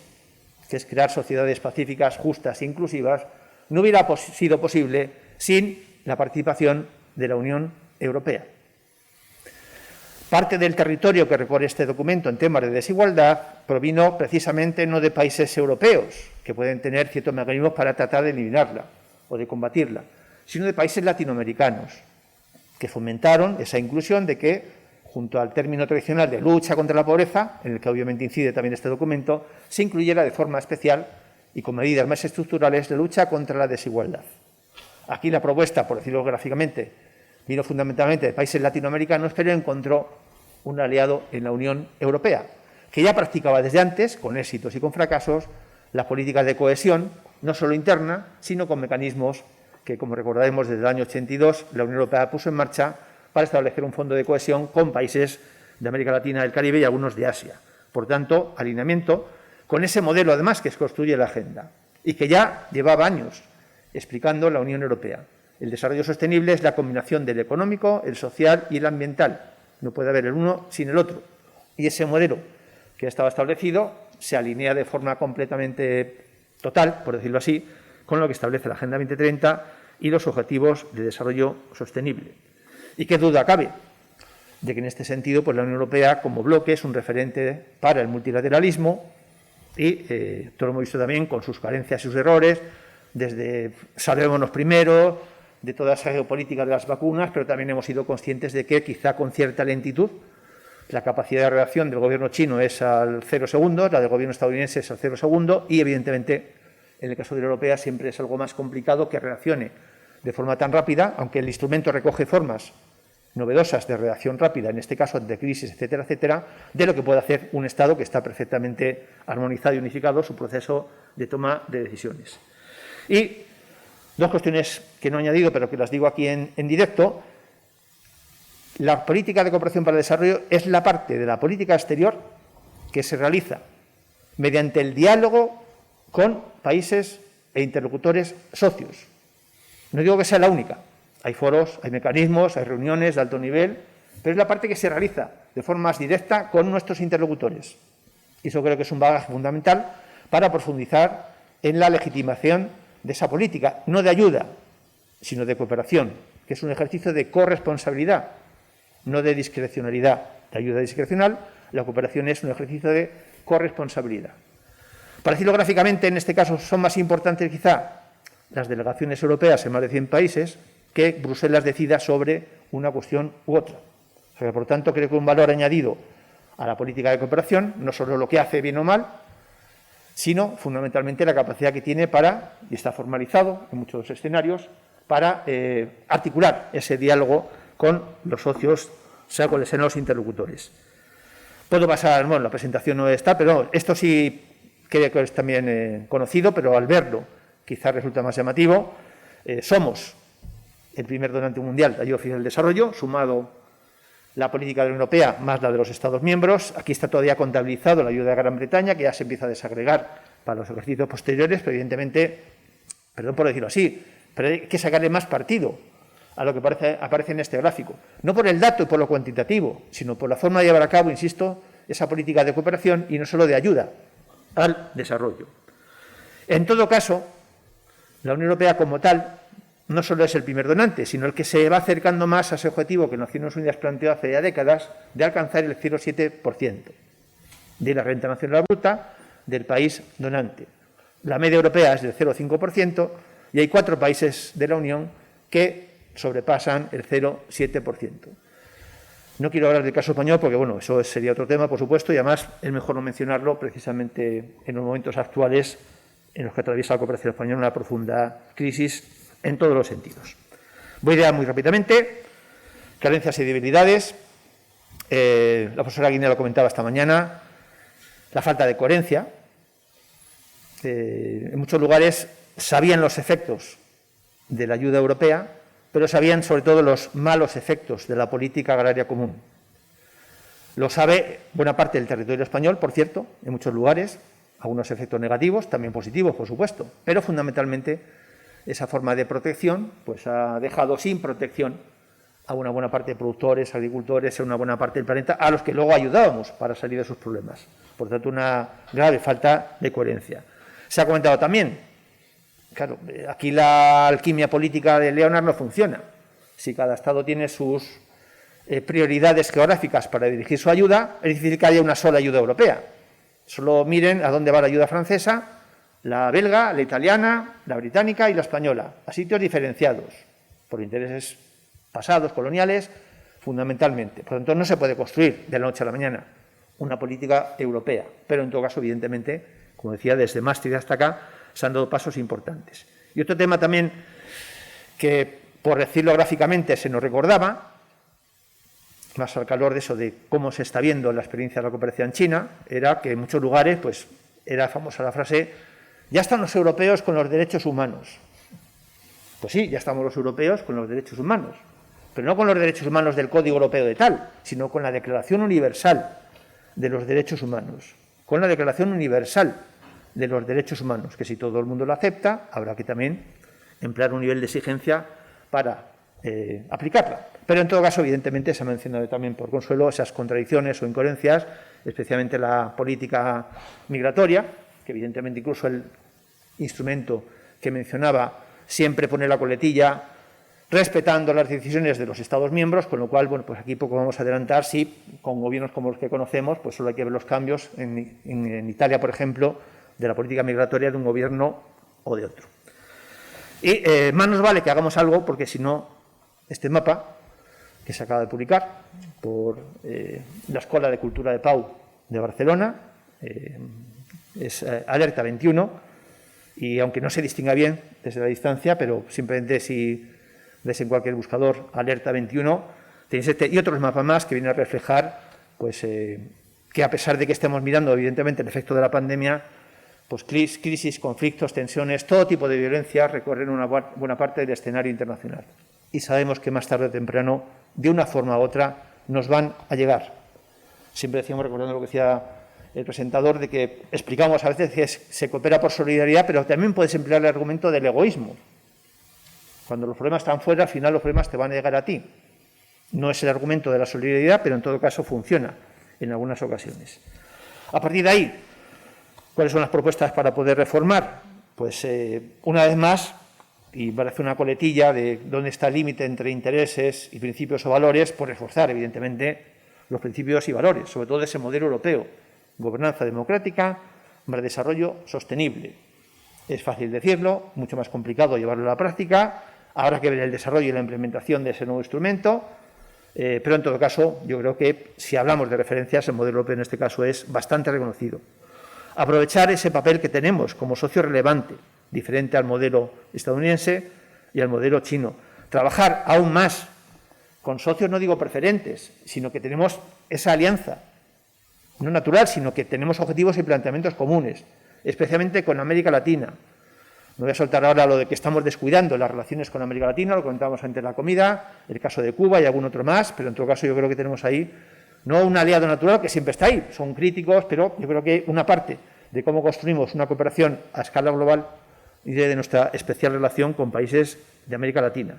que es crear sociedades pacíficas, justas e inclusivas, no hubiera sido posible sin la participación de la Unión Europea. Parte del territorio que recorre este documento en temas de desigualdad provino precisamente no de países europeos, que pueden tener ciertos mecanismos para tratar de eliminarla o de combatirla, sino de países latinoamericanos, que fomentaron esa inclusión de que, junto al término tradicional de lucha contra la pobreza, en el que obviamente incide también este documento, se incluyera de forma especial y con medidas más estructurales la lucha contra la desigualdad. Aquí la propuesta, por decirlo gráficamente, vino fundamentalmente de países latinoamericanos, pero encontró un aliado en la Unión Europea, que ya practicaba desde antes, con éxitos y con fracasos, las políticas de cohesión, no solo interna, sino con mecanismos que, como recordaremos, desde el año 82 la Unión Europea puso en marcha para establecer un fondo de cohesión con países de América Latina, del Caribe y algunos de Asia. Por tanto, alineamiento con ese modelo, además, que construye la agenda y que ya llevaba años explicando la Unión Europea. El desarrollo sostenible es la combinación del económico, el social y el ambiental. No puede haber el uno sin el otro. Y ese modelo que estaba establecido se alinea de forma completamente total, por decirlo así, con lo que establece la Agenda 2030 y los Objetivos de Desarrollo Sostenible. ¿Y qué duda cabe? de que en este sentido pues la Unión Europea como bloque es un referente para el multilateralismo y todo lo hemos visto también con sus carencias y sus errores, desde salvémonos primero, de toda esa geopolítica de las vacunas, pero también hemos sido conscientes de que quizá con cierta lentitud la capacidad de reacción del gobierno chino es al 0 segundos, la del gobierno estadounidense es al 0 segundo y evidentemente en el caso de la europea siempre es algo más complicado que reaccione de forma tan rápida, aunque el instrumento recoge formas novedosas de reacción rápida, en este caso ante crisis, etcétera, etcétera, de lo que puede hacer un Estado que está perfectamente armonizado y unificado su proceso de toma de decisiones. Y dos cuestiones que no he añadido, pero que las digo aquí en directo. La política de cooperación para el desarrollo es la parte de la política exterior que se realiza mediante el diálogo con países e interlocutores socios. No digo que sea la única. Hay foros, hay mecanismos, hay reuniones de alto nivel, pero es la parte que se realiza de forma más directa con nuestros interlocutores. Y eso creo que es un bagaje fundamental para profundizar en la legitimación de esa política, no de ayuda, sino de cooperación, que es un ejercicio de corresponsabilidad, no de discrecionalidad. La ayuda discrecional, la cooperación es un ejercicio de corresponsabilidad. Para decirlo gráficamente, en este caso son más importantes quizá las delegaciones europeas en más de 100 países que Bruselas decida sobre una cuestión u otra. O sea, por tanto, creo que un valor añadido a la política de cooperación, no solo lo que hace bien o mal, sino fundamentalmente la capacidad que tiene para, y está formalizado en muchos escenarios, para articular ese diálogo con los socios, o sea, cuáles sean los interlocutores. Puedo pasar, bueno, la presentación no está, pero esto sí creo que es también conocido, pero al verlo quizás resulta más llamativo. Somos el primer donante mundial de ayuda oficial del desarrollo, sumado la política de la Unión Europea más la de los Estados miembros. Aquí está todavía contabilizado la ayuda de Gran Bretaña, que ya se empieza a desagregar para los ejercicios posteriores, pero evidentemente, perdón por decirlo así, pero hay que sacarle más partido a lo que aparece en este gráfico. No por el dato y por lo cuantitativo, sino por la forma de llevar a cabo, insisto, esa política de cooperación y no solo de ayuda al desarrollo. En todo caso, la Unión Europea como tal no solo es el primer donante, sino el que se va acercando más a ese objetivo que Naciones Unidas planteó hace ya décadas de alcanzar el 0,7% de la renta nacional bruta del país donante. La media europea es del 0,5% y hay 4 países de la Unión que sobrepasan el 0,7%. No quiero hablar del caso español porque, bueno, eso sería otro tema, por supuesto, y además es mejor no mencionarlo precisamente en los momentos actuales en los que atraviesa la cooperación española una profunda crisis en todos los sentidos. Voy a ir muy rápidamente. Carencias y debilidades. La profesora Guinea lo comentaba esta mañana. La falta de coherencia. En muchos lugares sabían los efectos de la ayuda europea, pero sabían sobre todo los malos efectos de la política agraria común. Lo sabe buena parte del territorio español, por cierto, en muchos lugares, algunos efectos negativos, también positivos, por supuesto, pero fundamentalmente esa forma de protección pues ha dejado sin protección a una buena parte de productores, agricultores, a una buena parte del planeta, a los que luego ayudábamos para salir de sus problemas. Por tanto, una grave falta de coherencia. Se ha comentado también, claro, aquí la alquimia política de Leonard no funciona. Si cada Estado tiene sus prioridades geográficas para dirigir su ayuda, es difícil que haya una sola ayuda europea. Solo miren a dónde va la ayuda francesa, la belga, la italiana, la británica y la española, a sitios diferenciados, por intereses pasados, coloniales, fundamentalmente. Por lo tanto, no se puede construir de la noche a la mañana una política europea, pero en todo caso, evidentemente, como decía, desde Maastricht hasta acá se han dado pasos importantes. Y otro tema también que, por decirlo gráficamente, se nos recordaba, más al calor de eso de cómo se está viendo la experiencia de la cooperación china, era que en muchos lugares, pues, era famosa la frase: ya están los europeos con los derechos humanos. Pues sí, ya estamos los europeos con los derechos humanos, pero no con los derechos humanos del Código Europeo de tal, sino con la Declaración Universal de los Derechos Humanos, con la Declaración Universal de los Derechos Humanos, que si todo el mundo lo acepta, habrá que también emplear un nivel de exigencia para aplicarla. Pero en todo caso, evidentemente, se ha mencionado también por consuelo esas contradicciones o incoherencias, especialmente la política migratoria, que evidentemente incluso el instrumento que mencionaba siempre pone la coletilla respetando las decisiones de los Estados miembros, con lo cual, bueno, pues aquí poco vamos a adelantar si con gobiernos como los que conocemos, pues solo hay que ver los cambios en Italia, por ejemplo, de la política migratoria de un gobierno o de otro. Y más nos vale que hagamos algo, porque si no, este mapa, que se acaba de publicar por la Escuela de Cultura de Pau de Barcelona, es Alerta 21, y aunque no se distinga bien desde la distancia, pero simplemente si ves en cualquier buscador Alerta 21, tenéis este y otros mapas más que vienen a reflejar pues, que a pesar de que estemos mirando evidentemente el efecto de la pandemia, pues crisis, conflictos, tensiones, todo tipo de violencia recorren una buena parte del escenario internacional. Y sabemos que más tarde o temprano, de una forma u otra, nos van a llegar. Siempre decíamos, recordando lo que decía el presentador, de que explicamos a veces que se coopera por solidaridad, pero también puedes emplear el argumento del egoísmo. Cuando los problemas están fuera, al final los problemas te van a llegar a ti. No es el argumento de la solidaridad, pero en todo caso funciona en algunas ocasiones. A partir de ahí, ¿cuáles son las propuestas para poder reformar? Pues una vez más, y para hacer una coletilla de dónde está el límite entre intereses y principios o valores, por reforzar evidentemente los principios y valores, sobre todo ese modelo europeo, gobernanza democrática, más desarrollo sostenible. Es fácil decirlo, mucho más complicado llevarlo a la práctica, habrá que ver el desarrollo y la implementación de ese nuevo instrumento, pero en todo caso yo creo que si hablamos de referencias, el modelo europeo en este caso es bastante reconocido. Aprovechar ese papel que tenemos como socio relevante, diferente al modelo estadounidense y al modelo chino. Trabajar aún más con socios, no digo preferentes, sino que tenemos esa alianza, no natural, sino que tenemos objetivos y planteamientos comunes, especialmente con América Latina. No voy a soltar ahora lo de que estamos descuidando las relaciones con América Latina, lo comentábamos antes de la comida, el caso de Cuba y algún otro más, pero en todo caso yo creo que tenemos ahí no un aliado natural que siempre está ahí, son críticos, pero yo creo que una parte de cómo construimos una cooperación a escala global y de nuestra especial relación con países de América Latina,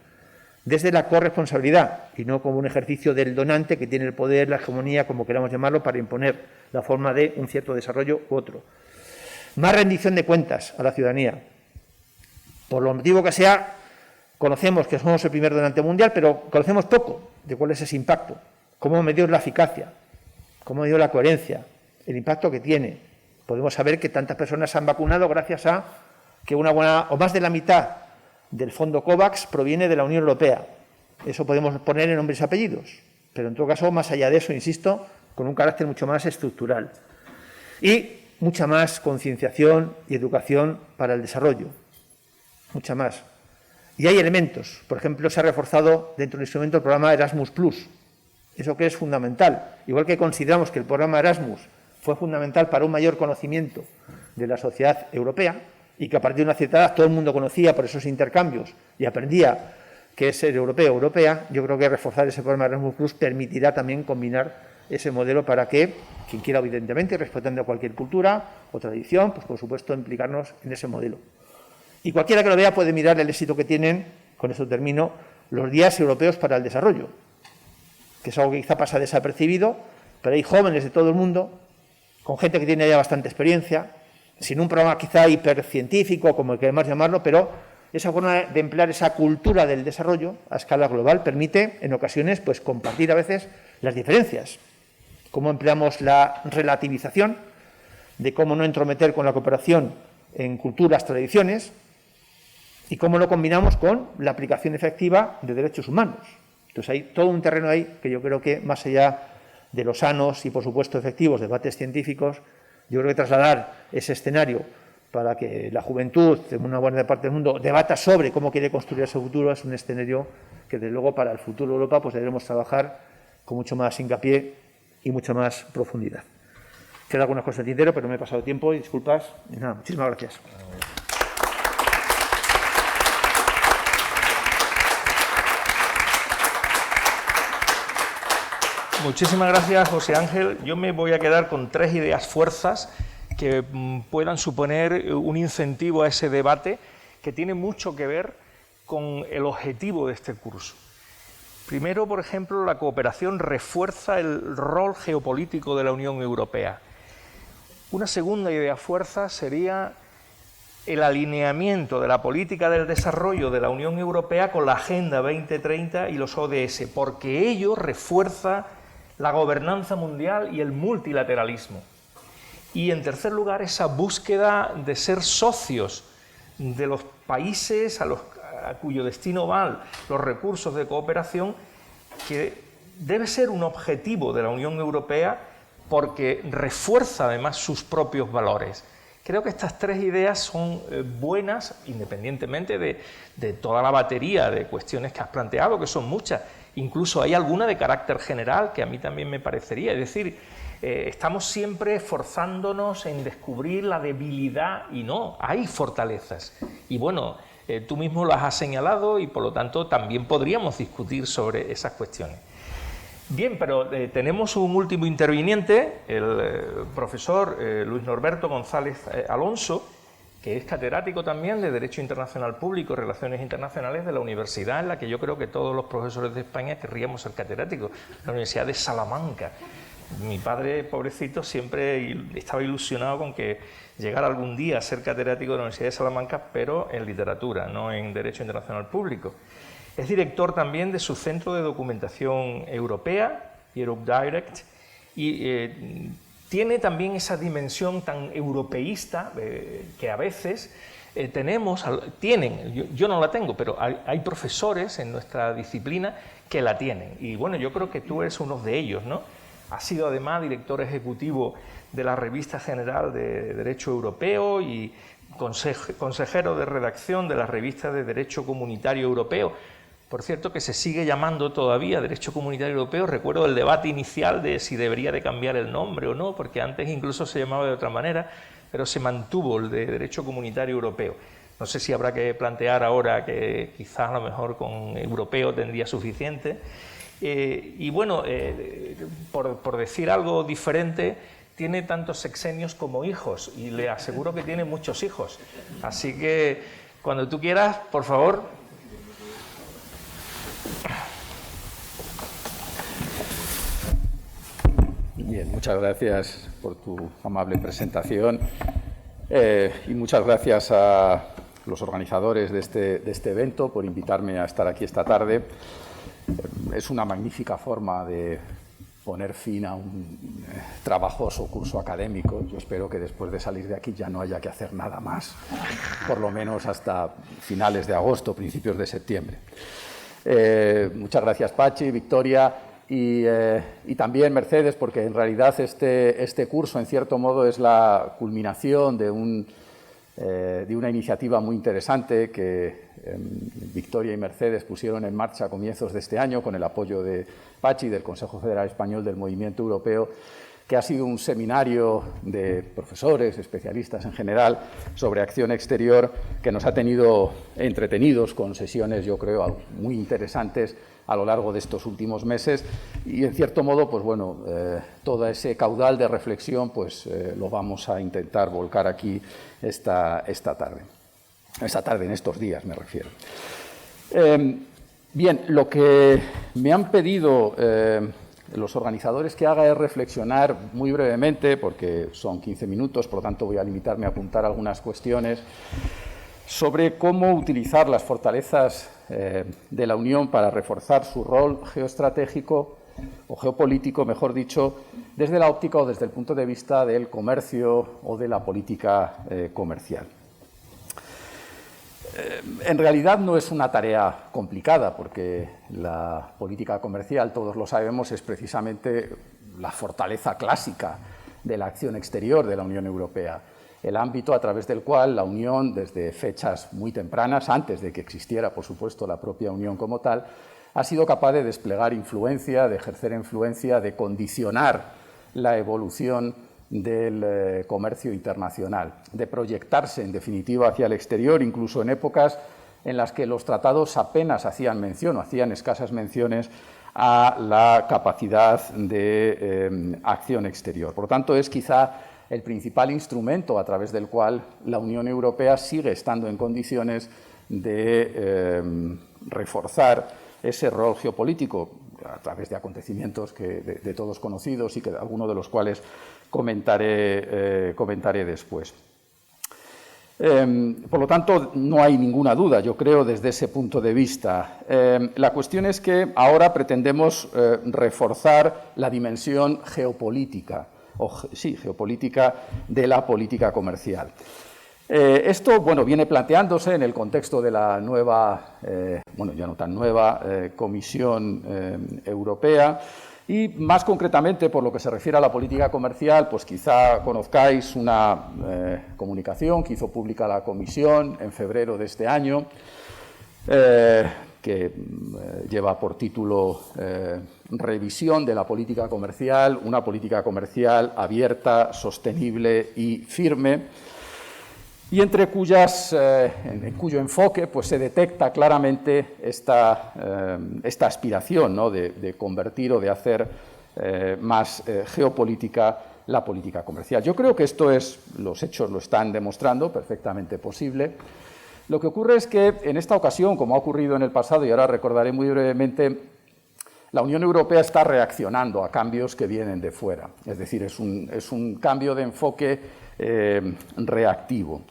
desde la corresponsabilidad y no como un ejercicio del donante que tiene el poder, la hegemonía, como queramos llamarlo, para imponer la forma de un cierto desarrollo u otro. Más rendición de cuentas a la ciudadanía. Por lo motivo que sea, conocemos que somos el primer donante mundial, pero conocemos poco de cuál es ese impacto, cómo medir la eficacia, cómo medir la coherencia, el impacto que tiene. Podemos saber que tantas personas se han vacunado gracias a que una buena o más de la mitad del fondo COVAX proviene de la Unión Europea. Eso podemos poner en nombres y apellidos, pero en todo caso, más allá de eso, insisto, con un carácter mucho más estructural. Y mucha más concienciación y educación para el desarrollo. Mucha más. Y hay elementos. Por ejemplo, se ha reforzado dentro del instrumento el programa Erasmus+. Eso que es fundamental. Igual que consideramos que el programa Erasmus fue fundamental para un mayor conocimiento de la sociedad europea y que a partir de una cierta edad todo el mundo conocía por esos intercambios y aprendía que es ser europeo o europea, yo creo que reforzar ese programa Erasmus+ permitirá también combinar ese modelo para que quien quiera, evidentemente, respetando cualquier cultura o tradición, pues por supuesto implicarnos en ese modelo. Y cualquiera que lo vea puede mirar el éxito que tienen, con eso termino, los días europeos para el desarrollo, que es algo que quizá pasa desapercibido, pero hay jóvenes de todo el mundo, con gente que tiene ya bastante experiencia, sin un programa quizá hipercientífico, como el que queremos llamarlo, pero esa forma de emplear esa cultura del desarrollo a escala global permite, en ocasiones, pues compartir a veces las diferencias. Cómo empleamos la relativización, de cómo no entrometer con la cooperación en culturas, tradiciones, y cómo lo combinamos con la aplicación efectiva de derechos humanos. Entonces hay todo un terreno ahí que yo creo que, más allá de los sanos y, por supuesto, efectivos debates científicos, yo creo que trasladar ese escenario para que la juventud, en una buena parte del mundo, debata sobre cómo quiere construir ese futuro, es un escenario que, desde luego, para el futuro de Europa, pues debemos trabajar con mucho más hincapié y mucha más profundidad. Queda algunas cosas en tintero, pero me he pasado tiempo y disculpas. Y nada, muchísimas gracias.
Muchísimas gracias, José Ángel. Yo me voy a quedar con 3 ideas fuerzas que puedan suponer un incentivo a ese debate que tiene mucho que ver con el objetivo de este curso. Primero, por ejemplo, la cooperación refuerza el rol geopolítico de la Unión Europea. Una segunda idea fuerza sería el alineamiento de la política del desarrollo de la Unión Europea con la Agenda 2030 y los ODS, porque ello refuerza la gobernanza mundial y el multilateralismo. Y en tercer lugar, esa búsqueda de ser socios de los países a cuyo destino van los recursos de cooperación, que debe ser un objetivo de la Unión Europea porque refuerza además sus propios valores. Creo que estas tres ideas son buenas, independientemente de toda la batería de cuestiones que has planteado, que son muchas. Incluso hay alguna de carácter general que a mí también me parecería. Es decir, estamos siempre esforzándonos en descubrir la debilidad y no, hay fortalezas. Y bueno, tú mismo las has señalado y por lo tanto también podríamos discutir sobre esas cuestiones. Bien, pero tenemos un último interviniente, el profesor Luis Norberto González Alonso, que es catedrático también de Derecho Internacional Público y Relaciones Internacionales de la universidad en la que yo creo que todos los profesores de España querríamos ser catedráticos, la Universidad de Salamanca. Mi padre, pobrecito, siempre estaba ilusionado con que llegara algún día a ser catedrático de la Universidad de Salamanca, pero en literatura, no en Derecho Internacional Público. Es director también de su Centro de Documentación Europea, Europe Direct, y tiene también esa dimensión tan europeísta que a veces yo no la tengo, pero hay profesores en nuestra disciplina que la tienen. Y bueno, yo creo que tú eres uno de ellos, ¿no? Has sido además director ejecutivo de la Revista General de Derecho Europeo y consejero de redacción de la Revista de Derecho Comunitario Europeo. Por cierto, que se sigue llamando todavía Derecho Comunitario Europeo. Recuerdo el debate inicial de si debería de cambiar el nombre o no, porque antes incluso se llamaba de otra manera, pero se mantuvo el de Derecho Comunitario Europeo. No sé si habrá que plantear ahora que quizás a lo mejor con europeo tendría suficiente. Y bueno, por decir algo diferente, tiene tantos sexenios como hijos, y le aseguro que tiene muchos hijos. Así que, cuando tú quieras, por favor.
Bien, muchas gracias por tu amable presentación y muchas gracias a los organizadores de este evento por invitarme a estar aquí esta tarde. Es una magnífica forma de poner fin a un trabajoso curso académico. Yo espero que después de salir de aquí ya no haya que hacer nada más, por lo menos hasta finales de agosto, principios de septiembre. Muchas gracias, Pachi, Victoria y también Mercedes, porque en realidad este curso, en cierto modo, es la culminación de una iniciativa muy interesante que Victoria y Mercedes pusieron en marcha a comienzos de este año con el apoyo de Pachi, del Consejo Federal Español del Movimiento Europeo, que ha sido un seminario de profesores, especialistas en general, sobre acción exterior, que nos ha tenido entretenidos con sesiones, yo creo, muy interesantes a lo largo de estos últimos meses y, en cierto modo, pues bueno, todo ese caudal de reflexión pues lo vamos a intentar volcar aquí esta tarde. Esta tarde, en estos días, me refiero. Bien, lo que me han pedido los organizadores que haga es reflexionar muy brevemente, porque son 15 minutos, por lo tanto voy a limitarme a apuntar algunas cuestiones, sobre cómo utilizar las fortalezas de la Unión para reforzar su rol geoestratégico o geopolítico, mejor dicho, desde la óptica o desde el punto de vista del comercio o de la política comercial. En realidad no es una tarea complicada, porque la política comercial, todos lo sabemos, es precisamente la fortaleza clásica de la acción exterior de la Unión Europea, el ámbito a través del cual la Unión, desde fechas muy tempranas, antes de que existiera, por supuesto, la propia Unión como tal, ha sido capaz de desplegar influencia, de ejercer influencia, de condicionar la evolución del comercio internacional, de proyectarse, en definitiva, hacia el exterior, incluso en épocas en las que los tratados apenas hacían mención o hacían escasas menciones a la capacidad de acción exterior. Por lo tanto, es quizá el principal instrumento a través del cual la Unión Europea sigue estando en condiciones de reforzar ese rol geopolítico a través de acontecimientos de todos conocidos y que algunos de los cuales comentaré después. Por lo tanto, no hay ninguna duda, yo creo, desde ese punto de vista. La cuestión es que ahora pretendemos reforzar la dimensión geopolítica, geopolítica de la política comercial. Esto, bueno, viene planteándose en el contexto de la nueva, ya no tan nueva, Comisión Europea. Y más concretamente, por lo que se refiere a la política comercial, pues quizá conozcáis una comunicación que hizo pública la Comisión en febrero de este año, que lleva por título Revisión de la política comercial, una política comercial abierta, sostenible y firme, y entre cuyo enfoque pues, se detecta claramente esta aspiración, ¿no?, de convertir o de hacer más geopolítica la política comercial. Yo creo que los hechos lo están demostrando, perfectamente posible. Lo que ocurre es que en esta ocasión, como ha ocurrido en el pasado, y ahora recordaré muy brevemente, la Unión Europea está reaccionando a cambios que vienen de fuera. Es decir, es un cambio de enfoque reactivo.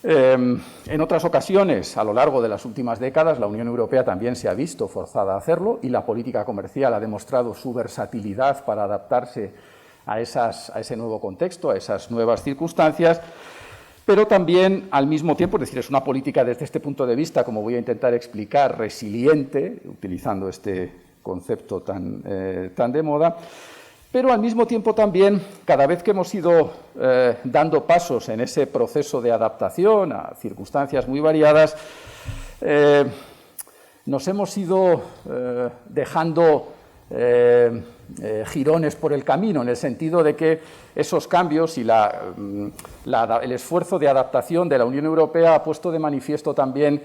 En otras ocasiones, a lo largo de las últimas décadas, la Unión Europea también se ha visto forzada a hacerlo y la política comercial ha demostrado su versatilidad para adaptarse a ese nuevo contexto, a esas nuevas circunstancias, pero también al mismo tiempo, es decir, es una política desde este punto de vista, como voy a intentar explicar, resiliente, utilizando este concepto tan de moda, pero al mismo tiempo también, cada vez que hemos ido dando pasos en ese proceso de adaptación a circunstancias muy variadas, nos hemos ido dejando girones por el camino, en el sentido de que esos cambios y el esfuerzo de adaptación de la Unión Europea ha puesto de manifiesto también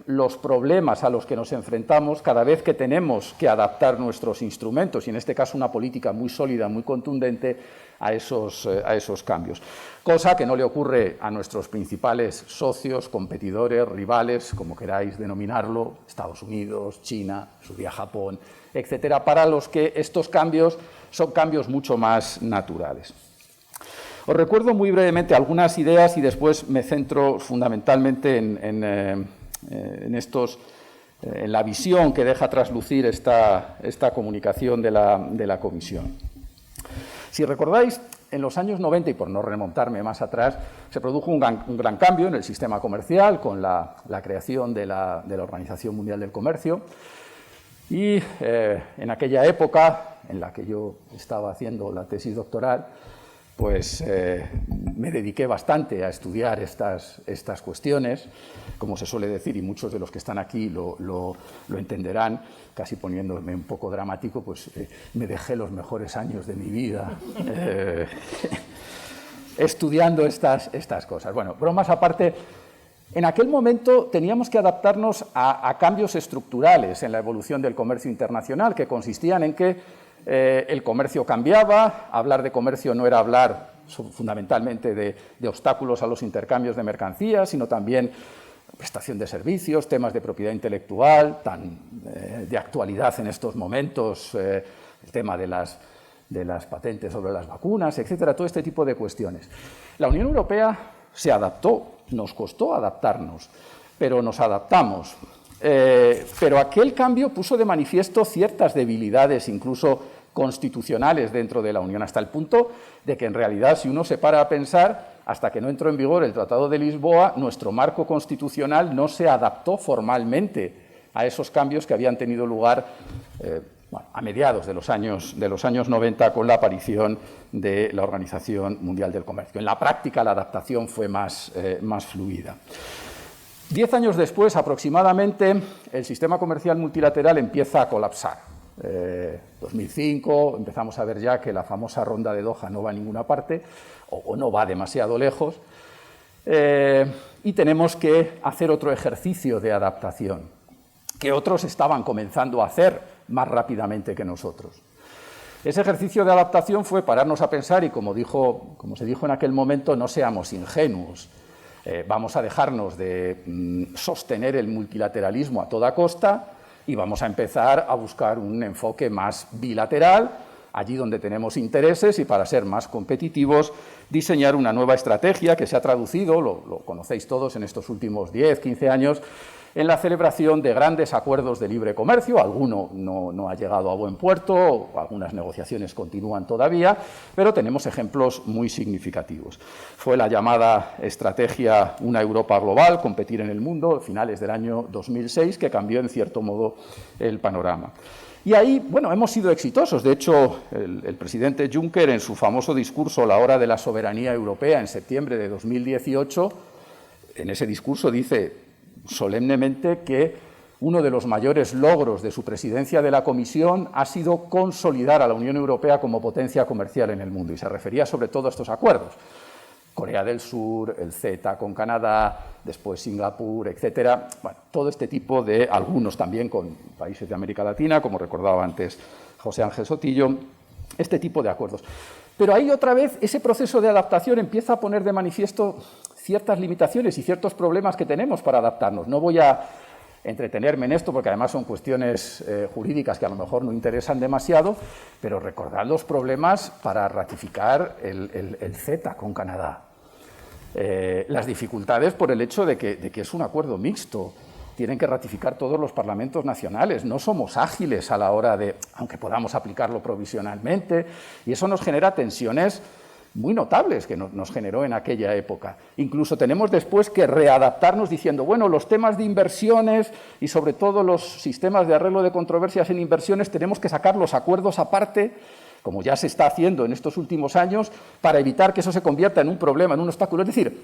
los problemas a los que nos enfrentamos cada vez que tenemos que adaptar nuestros instrumentos, y en este caso una política muy sólida, muy contundente, a esos cambios. Cosa que no le ocurre a nuestros principales socios, competidores, rivales, como queráis denominarlo, Estados Unidos, China, su día Japón, etcétera, para los que estos cambios son cambios mucho más naturales. Os recuerdo muy brevemente algunas ideas y después me centro fundamentalmente en la visión que deja traslucir esta comunicación de la Comisión. Si recordáis, en los años 90, y por no remontarme más atrás, se produjo un gran cambio en el sistema comercial con la creación de la Organización Mundial del Comercio. Y en aquella época, en la que yo estaba haciendo la tesis doctoral, pues me dediqué bastante a estudiar estas cuestiones, como se suele decir, y muchos de los que están aquí lo entenderán, casi poniéndome un poco dramático, pues me dejé los mejores años de mi vida estudiando estas cosas. Bueno, bromas aparte, en aquel momento teníamos que adaptarnos a cambios estructurales en la evolución del comercio internacional, que consistían en que el comercio cambiaba. Hablar de comercio no era hablar fundamentalmente de obstáculos a los intercambios de mercancías, sino también prestación de servicios, temas de propiedad intelectual, tan de actualidad en estos momentos, el tema de las patentes sobre las vacunas, etcétera, todo este tipo de cuestiones. La Unión Europea se adaptó, nos costó adaptarnos, pero nos adaptamos. Pero aquel cambio puso de manifiesto ciertas debilidades, incluso constitucionales, dentro de la Unión, hasta el punto de que, en realidad, si uno se para a pensar, hasta que no entró en vigor el Tratado de Lisboa, nuestro marco constitucional no se adaptó formalmente a esos cambios que habían tenido lugar a mediados de los años 90 con la aparición de la Organización Mundial del Comercio. En la práctica, la adaptación fue más fluida. 10 años después, aproximadamente, el sistema comercial multilateral empieza a colapsar. 2005, empezamos a ver ya que la famosa ronda de Doha no va a ninguna parte, o no va demasiado lejos, y tenemos que hacer otro ejercicio de adaptación, que otros estaban comenzando a hacer más rápidamente que nosotros. Ese ejercicio de adaptación fue pararnos a pensar y, como se dijo en aquel momento, no seamos ingenuos. Vamos a dejarnos de sostener el multilateralismo a toda costa y vamos a empezar a buscar un enfoque más bilateral, allí donde tenemos intereses y, para ser más competitivos, diseñar una nueva estrategia que se ha traducido, lo conocéis todos en estos últimos 10, 15 años, en la celebración de grandes acuerdos de libre comercio. Alguno no ha llegado a buen puerto, algunas negociaciones continúan todavía, pero tenemos ejemplos muy significativos. Fue la llamada estrategia Una Europa Global, competir en el mundo, a finales del año 2006, que cambió en cierto modo el panorama. Y ahí, bueno, hemos sido exitosos. De hecho, el presidente Juncker, en su famoso discurso La hora de la soberanía europea, en septiembre de 2018, en ese discurso dice solemnemente que uno de los mayores logros de su presidencia de la Comisión ha sido consolidar a la Unión Europea como potencia comercial en el mundo, y se refería sobre todo a estos acuerdos. Corea del Sur, el CETA con Canadá, después Singapur, etcétera. Bueno, todo este tipo de, algunos también con países de América Latina, como recordaba antes José Ángel Sotillo, este tipo de acuerdos. Pero ahí otra vez ese proceso de adaptación empieza a poner de manifiesto ciertas limitaciones y ciertos problemas que tenemos para adaptarnos. No voy a entretenerme en esto porque además son cuestiones jurídicas que a lo mejor no interesan demasiado, pero recordad los problemas para ratificar el CETA con Canadá. Las dificultades por el hecho de que es un acuerdo mixto. Tienen que ratificar todos los parlamentos nacionales. No somos ágiles a la hora de, aunque podamos aplicarlo provisionalmente, y eso nos genera tensiones muy notables que nos generó en aquella época. Incluso tenemos después que readaptarnos diciendo, bueno, los temas de inversiones y sobre todo los sistemas de arreglo de controversias en inversiones tenemos que sacar los acuerdos aparte, como ya se está haciendo en estos últimos años, para evitar que eso se convierta en un problema, en un obstáculo. Es decir,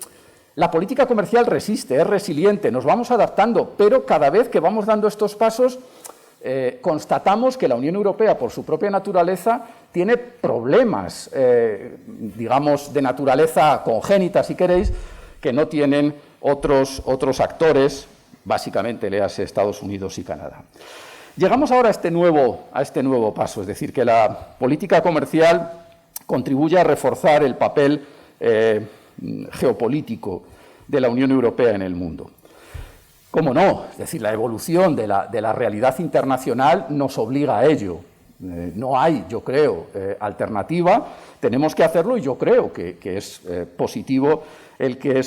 la política comercial resiste, es resiliente, nos vamos adaptando, pero cada vez que vamos dando estos pasos, constatamos que la Unión Europea, por su propia naturaleza, tiene problemas, digamos, de naturaleza congénita, si queréis, que no tienen otros actores, básicamente, léase Estados Unidos y Canadá. Llegamos ahora a este nuevo paso, es decir, que la política comercial contribuye a reforzar el papel geopolítico de la Unión Europea en el mundo. ¿Cómo no? Es decir, la evolución de la realidad internacional nos obliga a ello. No hay, yo creo, alternativa. Tenemos que hacerlo y yo creo que es positivo el que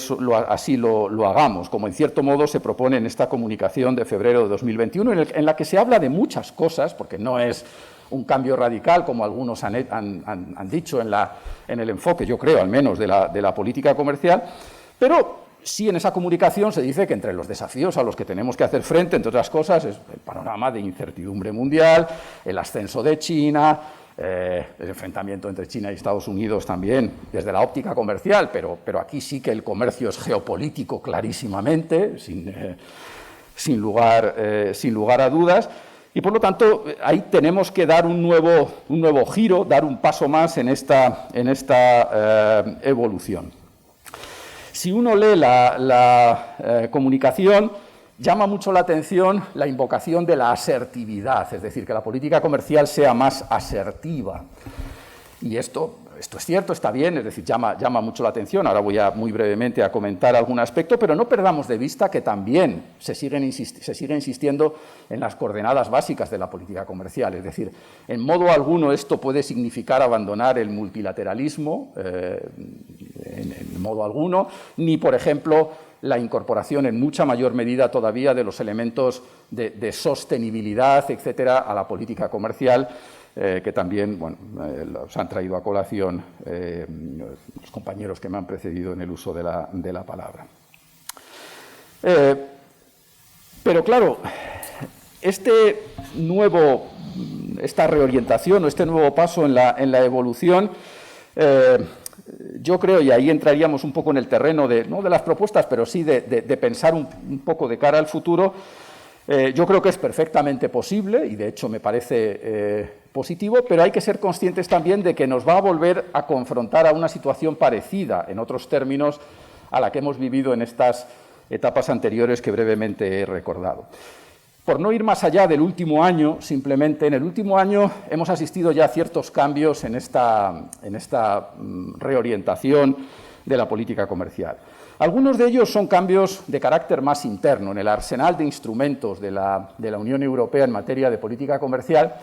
así lo hagamos, como en cierto modo se propone en esta comunicación de febrero de 2021, en la que se habla de muchas cosas, porque no es un cambio radical, como algunos han dicho en el enfoque, yo creo, al menos, de la política comercial, pero sí en esa comunicación se dice que entre los desafíos a los que tenemos que hacer frente, entre otras cosas, es el panorama de incertidumbre mundial, el ascenso de China, el enfrentamiento entre China y Estados Unidos también desde la óptica comercial, pero aquí sí que el comercio es geopolítico clarísimamente, sin lugar a dudas. Y, por lo tanto, ahí tenemos que dar un nuevo giro, dar un paso más en esta evolución. Si uno lee la comunicación, llama mucho la atención la invocación de la asertividad, es decir, que la política comercial sea más asertiva. Y esto es cierto, está bien, es decir, llama mucho la atención. Ahora voy muy brevemente a comentar algún aspecto, pero no perdamos de vista que también se sigue insistiendo en las coordenadas básicas de la política comercial. Es decir, en modo alguno esto puede significar abandonar el multilateralismo, en modo alguno, ni, por ejemplo, la incorporación en mucha mayor medida todavía de los elementos de sostenibilidad, etcétera, a la política comercial, que también los han traído a colación los compañeros que me han precedido en el uso de la palabra. Pero claro, esta reorientación o este nuevo paso en la evolución, yo creo, y ahí entraríamos un poco en el terreno no de las propuestas, pero sí de pensar un poco de cara al futuro. Yo creo que es perfectamente posible y, de hecho, me parece positivo, pero hay que ser conscientes también de que nos va a volver a confrontar a una situación parecida, en otros términos, a la que hemos vivido en estas etapas anteriores que brevemente he recordado. Por no ir más allá del último año, simplemente, en el último año hemos asistido ya a ciertos cambios en esta reorientación de la política comercial. Algunos de ellos son cambios de carácter más interno, en el arsenal de instrumentos de la Unión Europea en materia de política comercial.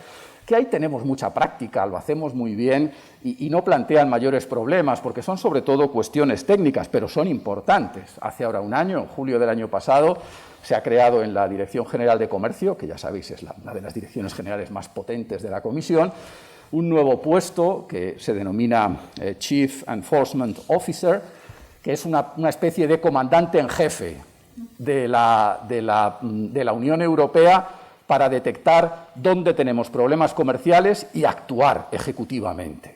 que ahí tenemos mucha práctica, lo hacemos muy bien y no plantean mayores problemas, porque son sobre todo cuestiones técnicas, pero son importantes. Hace ahora un año, en julio del año pasado, se ha creado en la Dirección General de Comercio, que ya sabéis es una de las direcciones generales más potentes de la Comisión, un nuevo puesto que se denomina Chief Enforcement Officer, que es una especie de comandante en jefe de la Unión Europea para detectar dónde tenemos problemas comerciales y actuar ejecutivamente.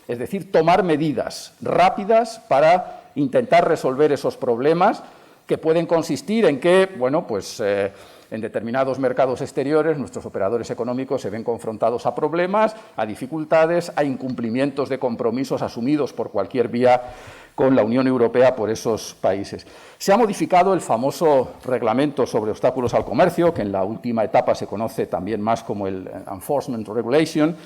Es decir, tomar medidas rápidas para intentar resolver esos problemas que pueden consistir en que, bueno, pues en determinados mercados exteriores nuestros operadores económicos se ven confrontados a problemas, a dificultades, a incumplimientos de compromisos asumidos por cualquier vía con la Unión Europea por esos países. Se ha modificado el famoso reglamento sobre obstáculos al comercio, que en la última etapa se conoce también más como el Enforcement Regulation,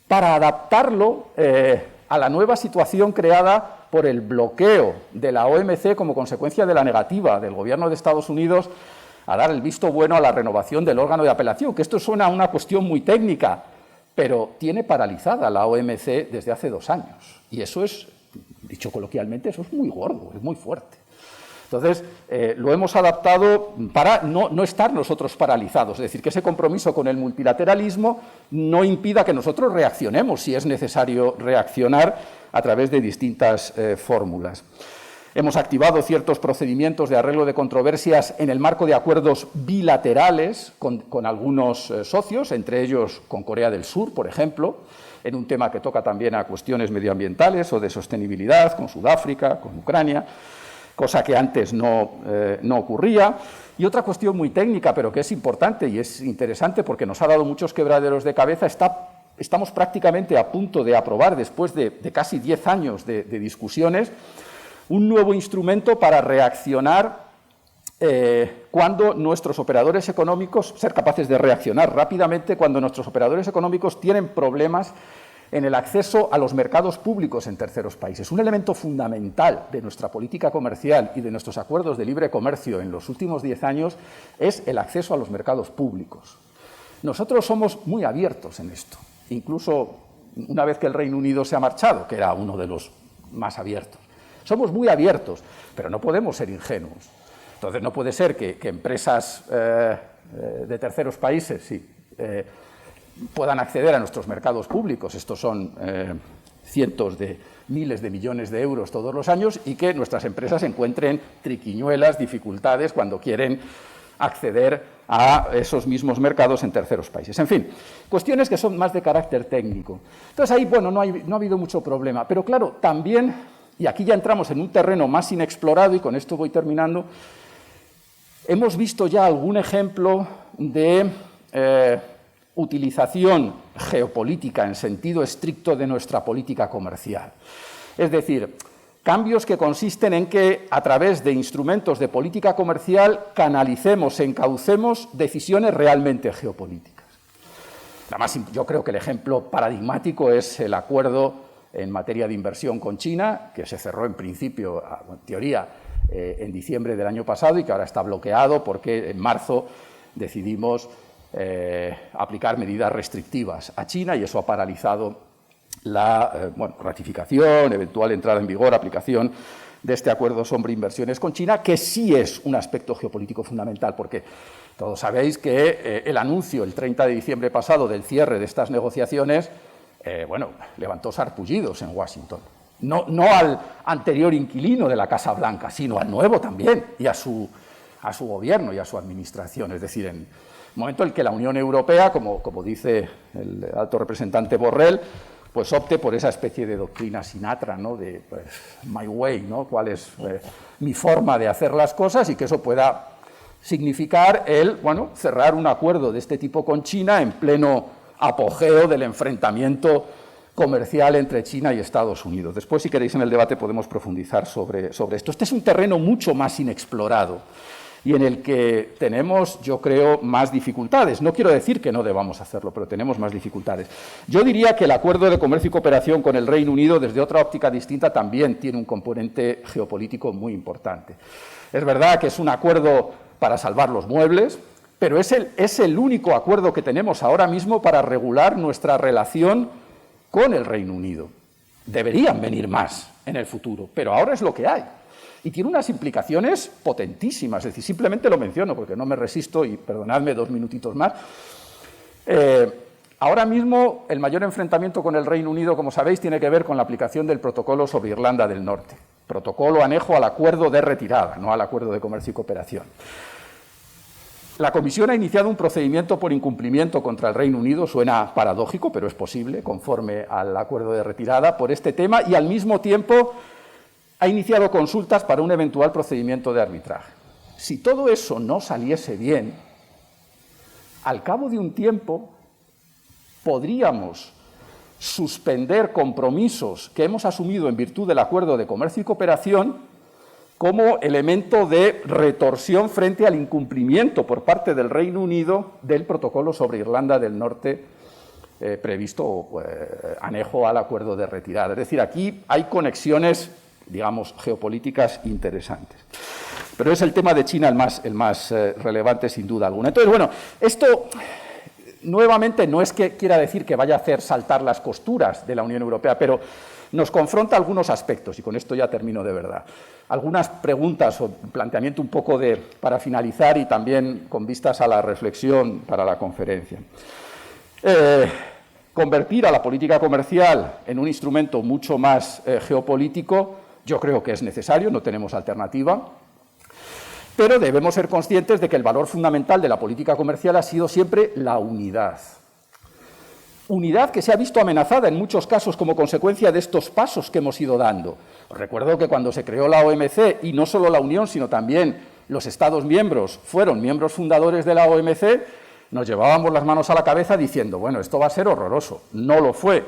para adaptarlo a la nueva situación creada por el bloqueo de la OMC como consecuencia de la negativa del Gobierno de Estados Unidos a dar el visto bueno a la renovación del órgano de apelación, que esto suena a una cuestión muy técnica, pero tiene paralizada la OMC desde hace 2 años. Y eso es, dicho coloquialmente, eso es muy gordo, es muy fuerte. Entonces, lo hemos adaptado para no estar nosotros paralizados, es decir, que ese compromiso con el multilateralismo no impida que nosotros reaccionemos si es necesario reaccionar a través de distintas fórmulas. Hemos activado ciertos procedimientos de arreglo de controversias en el marco de acuerdos bilaterales con algunos socios, entre ellos con Corea del Sur, por ejemplo, en un tema que toca también a cuestiones medioambientales o de sostenibilidad, con Sudáfrica, con Ucrania, cosa que antes no ocurría. Y otra cuestión muy técnica, pero que es importante y es interesante porque nos ha dado muchos quebraderos de cabeza, estamos prácticamente a punto de aprobar, después de casi 10 años de discusiones, un nuevo instrumento para reaccionar cuando nuestros operadores económicos, ser capaces de reaccionar rápidamente cuando nuestros operadores económicos tienen problemas en el acceso a los mercados públicos en terceros países. Un elemento fundamental de nuestra política comercial y de nuestros acuerdos de libre comercio en los últimos 10 años es el acceso a los mercados públicos. Nosotros somos muy abiertos en esto, incluso una vez que el Reino Unido se ha marchado, que era uno de los más abiertos. Somos muy abiertos, pero no podemos ser ingenuos. Entonces, no puede ser que empresas de terceros países puedan acceder a nuestros mercados públicos. Estos son cientos de miles de millones de euros todos los años y que nuestras empresas encuentren triquiñuelas, dificultades cuando quieren acceder a esos mismos mercados en terceros países. En fin, cuestiones que son más de carácter técnico. Entonces, ahí, bueno, no ha habido mucho problema. Pero claro, también, y aquí ya entramos en un terreno más inexplorado, y con esto voy terminando, hemos visto ya algún ejemplo de utilización geopolítica en sentido estricto de nuestra política comercial. Es decir, cambios que consisten en que a través de instrumentos de política comercial canalicemos, encaucemos decisiones realmente geopolíticas. Además, yo creo que el ejemplo paradigmático es el acuerdo en materia de inversión con China, que se cerró en principio, en teoría, en diciembre del año pasado y que ahora está bloqueado porque en marzo decidimos aplicar medidas restrictivas a China y eso ha paralizado la ratificación, eventual entrada en vigor, aplicación de este acuerdo sobre inversiones con China, que sí es un aspecto geopolítico fundamental, porque todos sabéis que el anuncio el 30 de diciembre pasado del cierre de estas negociaciones, levantó sarpullidos en Washington. No al anterior inquilino de la Casa Blanca, sino al nuevo también, y a su gobierno y a su administración. Es decir, en el momento en que la Unión Europea, como dice el alto representante Borrell, pues opte por esa especie de doctrina Sinatra, ¿no? De my way, ¿no? Cuál es mi forma de hacer las cosas, y que eso pueda significar cerrar un acuerdo de este tipo con China en pleno apogeo del enfrentamiento comercial entre China y Estados Unidos. Después, si queréis, en el debate podemos profundizar sobre esto. Este es un terreno mucho más inexplorado y en el que tenemos, yo creo, más dificultades. No quiero decir que no debamos hacerlo, pero tenemos más dificultades. Yo diría que el acuerdo de comercio y cooperación con el Reino Unido, desde otra óptica distinta, también tiene un componente geopolítico muy importante. Es verdad que es un acuerdo para salvar los muebles, pero es el único acuerdo que tenemos ahora mismo para regular nuestra relación con el Reino Unido. Deberían venir más en el futuro, pero ahora es lo que hay. Y tiene unas implicaciones potentísimas, es decir, simplemente lo menciono porque no me resisto, y perdonadme 2 minutitos más. Ahora mismo el mayor enfrentamiento con el Reino Unido, como sabéis, tiene que ver con la aplicación del protocolo sobre Irlanda del Norte. Protocolo anejo al acuerdo de retirada, no al acuerdo de comercio y cooperación. La Comisión ha iniciado un procedimiento por incumplimiento contra el Reino Unido, suena paradójico, pero es posible, conforme al acuerdo de retirada, por este tema, y al mismo tiempo ha iniciado consultas para un eventual procedimiento de arbitraje. Si todo eso no saliese bien, al cabo de un tiempo podríamos suspender compromisos que hemos asumido en virtud del acuerdo de comercio y cooperación como elemento de retorsión frente al incumplimiento por parte del Reino Unido del protocolo sobre Irlanda del Norte previsto anejo al acuerdo de retirada. Es decir, aquí hay conexiones, digamos, geopolíticas interesantes. Pero es el tema de China el más relevante, sin duda alguna. Entonces, bueno, esto nuevamente no es que quiera decir que vaya a hacer saltar las costuras de la Unión Europea, pero nos confronta algunos aspectos, y con esto ya termino de verdad. Algunas preguntas o planteamiento un poco para finalizar y también con vistas a la reflexión para la conferencia. Convertir a la política comercial en un instrumento mucho más geopolítico, yo creo que es necesario, no tenemos alternativa, pero debemos ser conscientes de que el valor fundamental de la política comercial ha sido siempre la unidad. Unidad que se ha visto amenazada en muchos casos como consecuencia de estos pasos que hemos ido dando. Os recuerdo que cuando se creó la OMC, y no solo la Unión, sino también los Estados miembros fueron miembros fundadores de la OMC, nos llevábamos las manos a la cabeza diciendo, bueno, esto va a ser horroroso. No lo fue.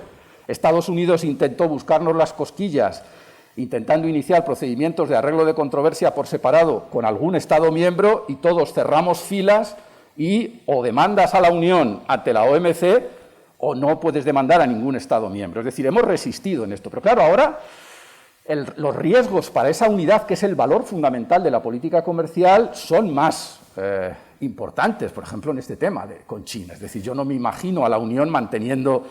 Estados Unidos intentó buscarnos las cosquillas, intentando iniciar procedimientos de arreglo de controversia por separado con algún Estado miembro, y todos cerramos filas y o demandas a la Unión ante la OMC o no puedes demandar a ningún Estado miembro. Es decir, hemos resistido en esto. Pero claro, ahora los riesgos para esa unidad, que es el valor fundamental de la política comercial, son más importantes, por ejemplo, en este tema con China. Es decir, yo no me imagino a la Unión manteniendo,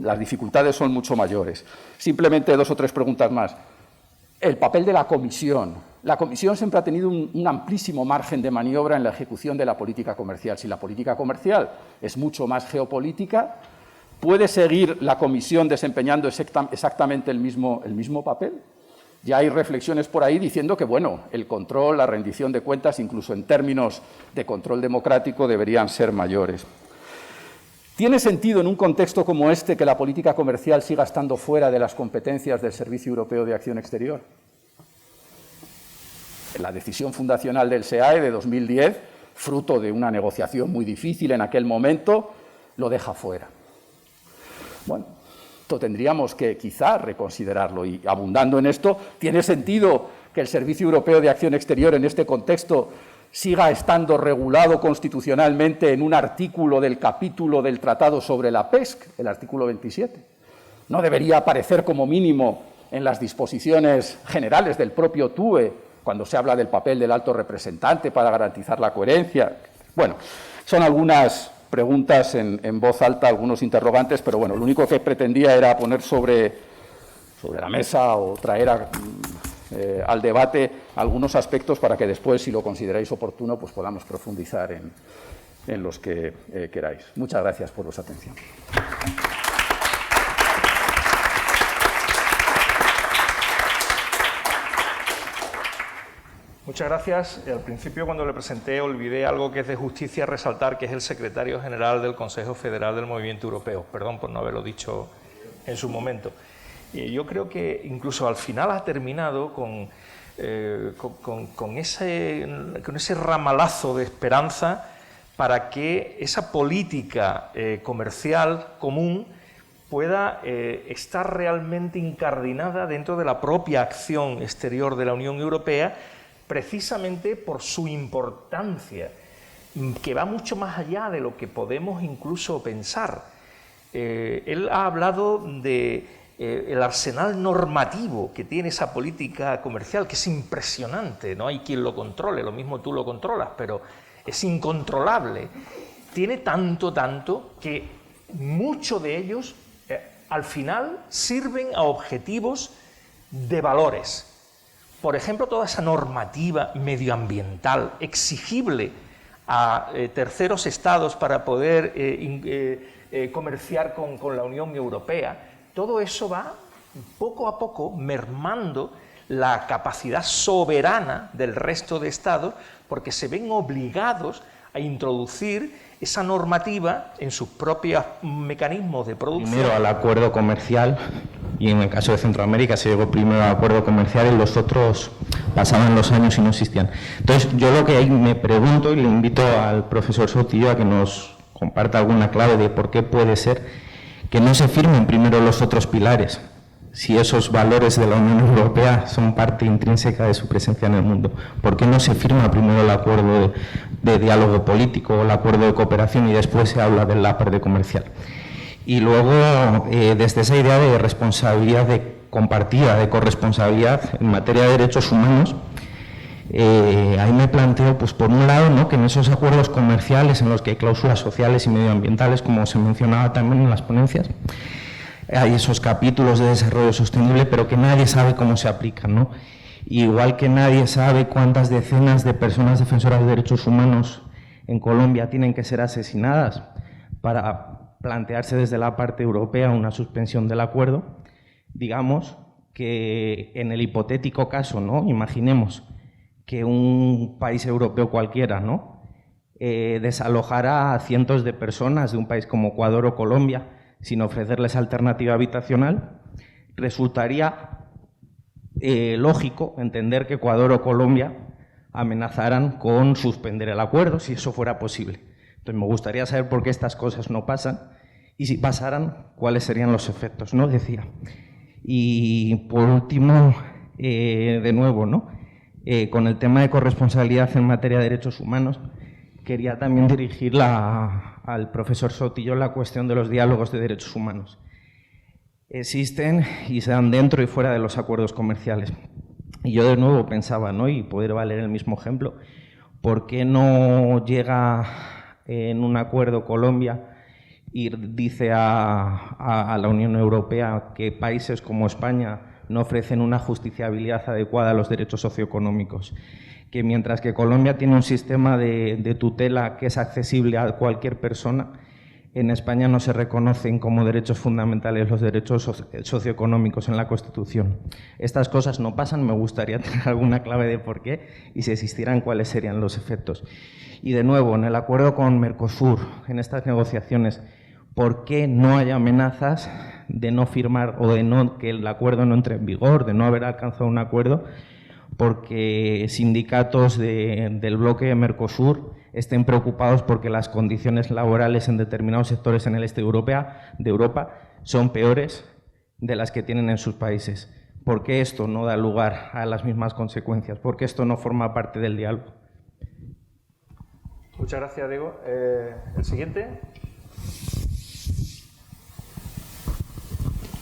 las dificultades son mucho mayores. Simplemente 2 o 3 preguntas más. El papel de la Comisión. La Comisión siempre ha tenido un amplísimo margen de maniobra en la ejecución de la política comercial. Si la política comercial es mucho más geopolítica, ¿puede seguir la Comisión desempeñando exactamente el mismo papel? Ya hay reflexiones por ahí diciendo que, bueno, el control, la rendición de cuentas, incluso en términos de control democrático, deberían ser mayores. ¿Tiene sentido en un contexto como este que la política comercial siga estando fuera de las competencias del Servicio Europeo de Acción Exterior? La decisión fundacional del SEAE de 2010, fruto de una negociación muy difícil en aquel momento, lo deja fuera. Bueno, esto tendríamos que quizá reconsiderarlo, y abundando en esto, ¿tiene sentido que el Servicio Europeo de Acción Exterior en este contexto siga estando regulado constitucionalmente en un artículo del capítulo del Tratado sobre la PESC, el artículo 27? ¿No debería aparecer como mínimo en las disposiciones generales del propio TUE cuando se habla del papel del alto representante para garantizar la coherencia? Bueno, son algunas preguntas en voz alta, algunos interrogantes, pero bueno, lo único que pretendía era poner sobre la mesa o traer al debate algunos aspectos para que después, si lo consideráis oportuno, pues podamos profundizar en los que queráis. Muchas gracias por vuestra atención.
Muchas gracias. Al principio, cuando le presenté, olvidé algo que es de justicia resaltar, que es el secretario general del Consejo Federal del Movimiento Europeo. Perdón por no haberlo dicho en su momento. Yo creo que incluso al final ha terminado con ese ramalazo de esperanza para que esa política comercial común pueda estar realmente incardinada dentro de la propia acción exterior de la Unión Europea, precisamente por su importancia, que va mucho más allá de lo que podemos incluso pensar. Él ha hablado de el arsenal normativo que tiene esa política comercial, que es impresionante, no hay quien lo controle, lo mismo tú lo controlas, pero es incontrolable. Tiene tanto que muchos de ellos al final sirven a objetivos de valores. Por ejemplo, toda esa normativa medioambiental exigible a terceros estados para poder comerciar con la Unión Europea, todo eso va poco a poco mermando la capacidad soberana del resto de estados, porque se ven obligados a introducir esa normativa en sus propios mecanismos de producción.
Primero al acuerdo comercial, y en el caso de Centroamérica se llegó primero al acuerdo comercial y los otros pasaban los años y no existían. Entonces, yo lo que ahí me pregunto, y le invito al profesor Sotillo a que nos comparta alguna clave de por qué puede ser que no se firmen primero los otros pilares, si esos valores de la Unión Europea son parte intrínseca de su presencia en el mundo. ¿Por qué no se firma primero el acuerdo de diálogo político o el acuerdo de cooperación y después se habla del acuerdo comercial? Y luego, desde esa idea de responsabilidad compartida, de corresponsabilidad en materia de derechos humanos, ahí me planteo, pues por un lado, ¿no?, que en esos acuerdos comerciales en los que hay cláusulas sociales y medioambientales, como se mencionaba también en las ponencias, hay esos capítulos de desarrollo sostenible, pero que nadie sabe cómo se aplican, ¿no? Igual que nadie sabe cuántas decenas de personas defensoras de derechos humanos en Colombia tienen que ser asesinadas para plantearse desde la parte europea una suspensión del acuerdo, digamos que en el hipotético caso, ¿no?, imaginemos que un país europeo cualquiera, ¿no?, desalojara a cientos de personas de un país como Ecuador o Colombia sin ofrecerles alternativa habitacional, resultaría lógico entender que Ecuador o Colombia amenazaran con suspender el acuerdo si eso fuera posible. Entonces me gustaría saber por qué estas cosas no pasan y si pasaran, cuáles serían los efectos, ¿no?, decía. Y por último, de nuevo, ¿no?, con el tema de corresponsabilidad en materia de derechos humanos, quería también dirigirla al profesor Sotillo la cuestión de los diálogos de derechos humanos. Existen y se dan dentro y fuera de los acuerdos comerciales. Y yo de nuevo pensaba, ¿no?, y poder valer el mismo ejemplo, ¿por qué no llega en un acuerdo Colombia y dice a la Unión Europea que países como España no ofrecen una justiciabilidad adecuada a los derechos socioeconómicos? Que mientras que Colombia tiene un sistema de tutela que es accesible a cualquier persona, en España no se reconocen como derechos fundamentales los derechos socioeconómicos en la Constitución. Estas cosas no pasan, me gustaría tener alguna clave de por qué y si existieran cuáles serían los efectos. Y de nuevo, en el acuerdo con Mercosur, en estas negociaciones, ¿por qué no hay amenazas de no firmar o de no que el acuerdo no entre en vigor, de no haber alcanzado un acuerdo? Porque sindicatos del bloque de Mercosur estén preocupados porque las condiciones laborales en determinados sectores en el este de Europa son peores de las que tienen en sus países. ¿Por qué esto no da lugar a las mismas consecuencias? ¿Por qué esto no forma parte del diálogo?
Muchas gracias, Diego. El siguiente.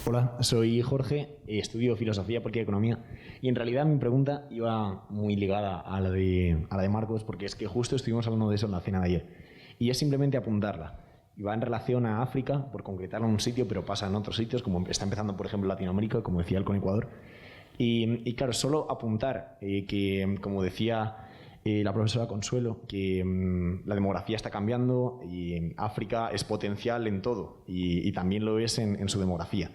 Hola, soy Jorge, estudio Filosofía, Política y Economía y en realidad mi pregunta iba muy ligada a la de Marcos porque es que justo estuvimos hablando de eso en la cena de ayer y es simplemente apuntarla. Y va en relación a África, por concretarlo en un sitio, pero pasa en otros sitios, como está empezando por ejemplo Latinoamérica, como decía él con Ecuador. Y claro, solo apuntar que, como decía la profesora Consuelo, que la demografía está cambiando y África es potencial en todo y también lo es en su demografía.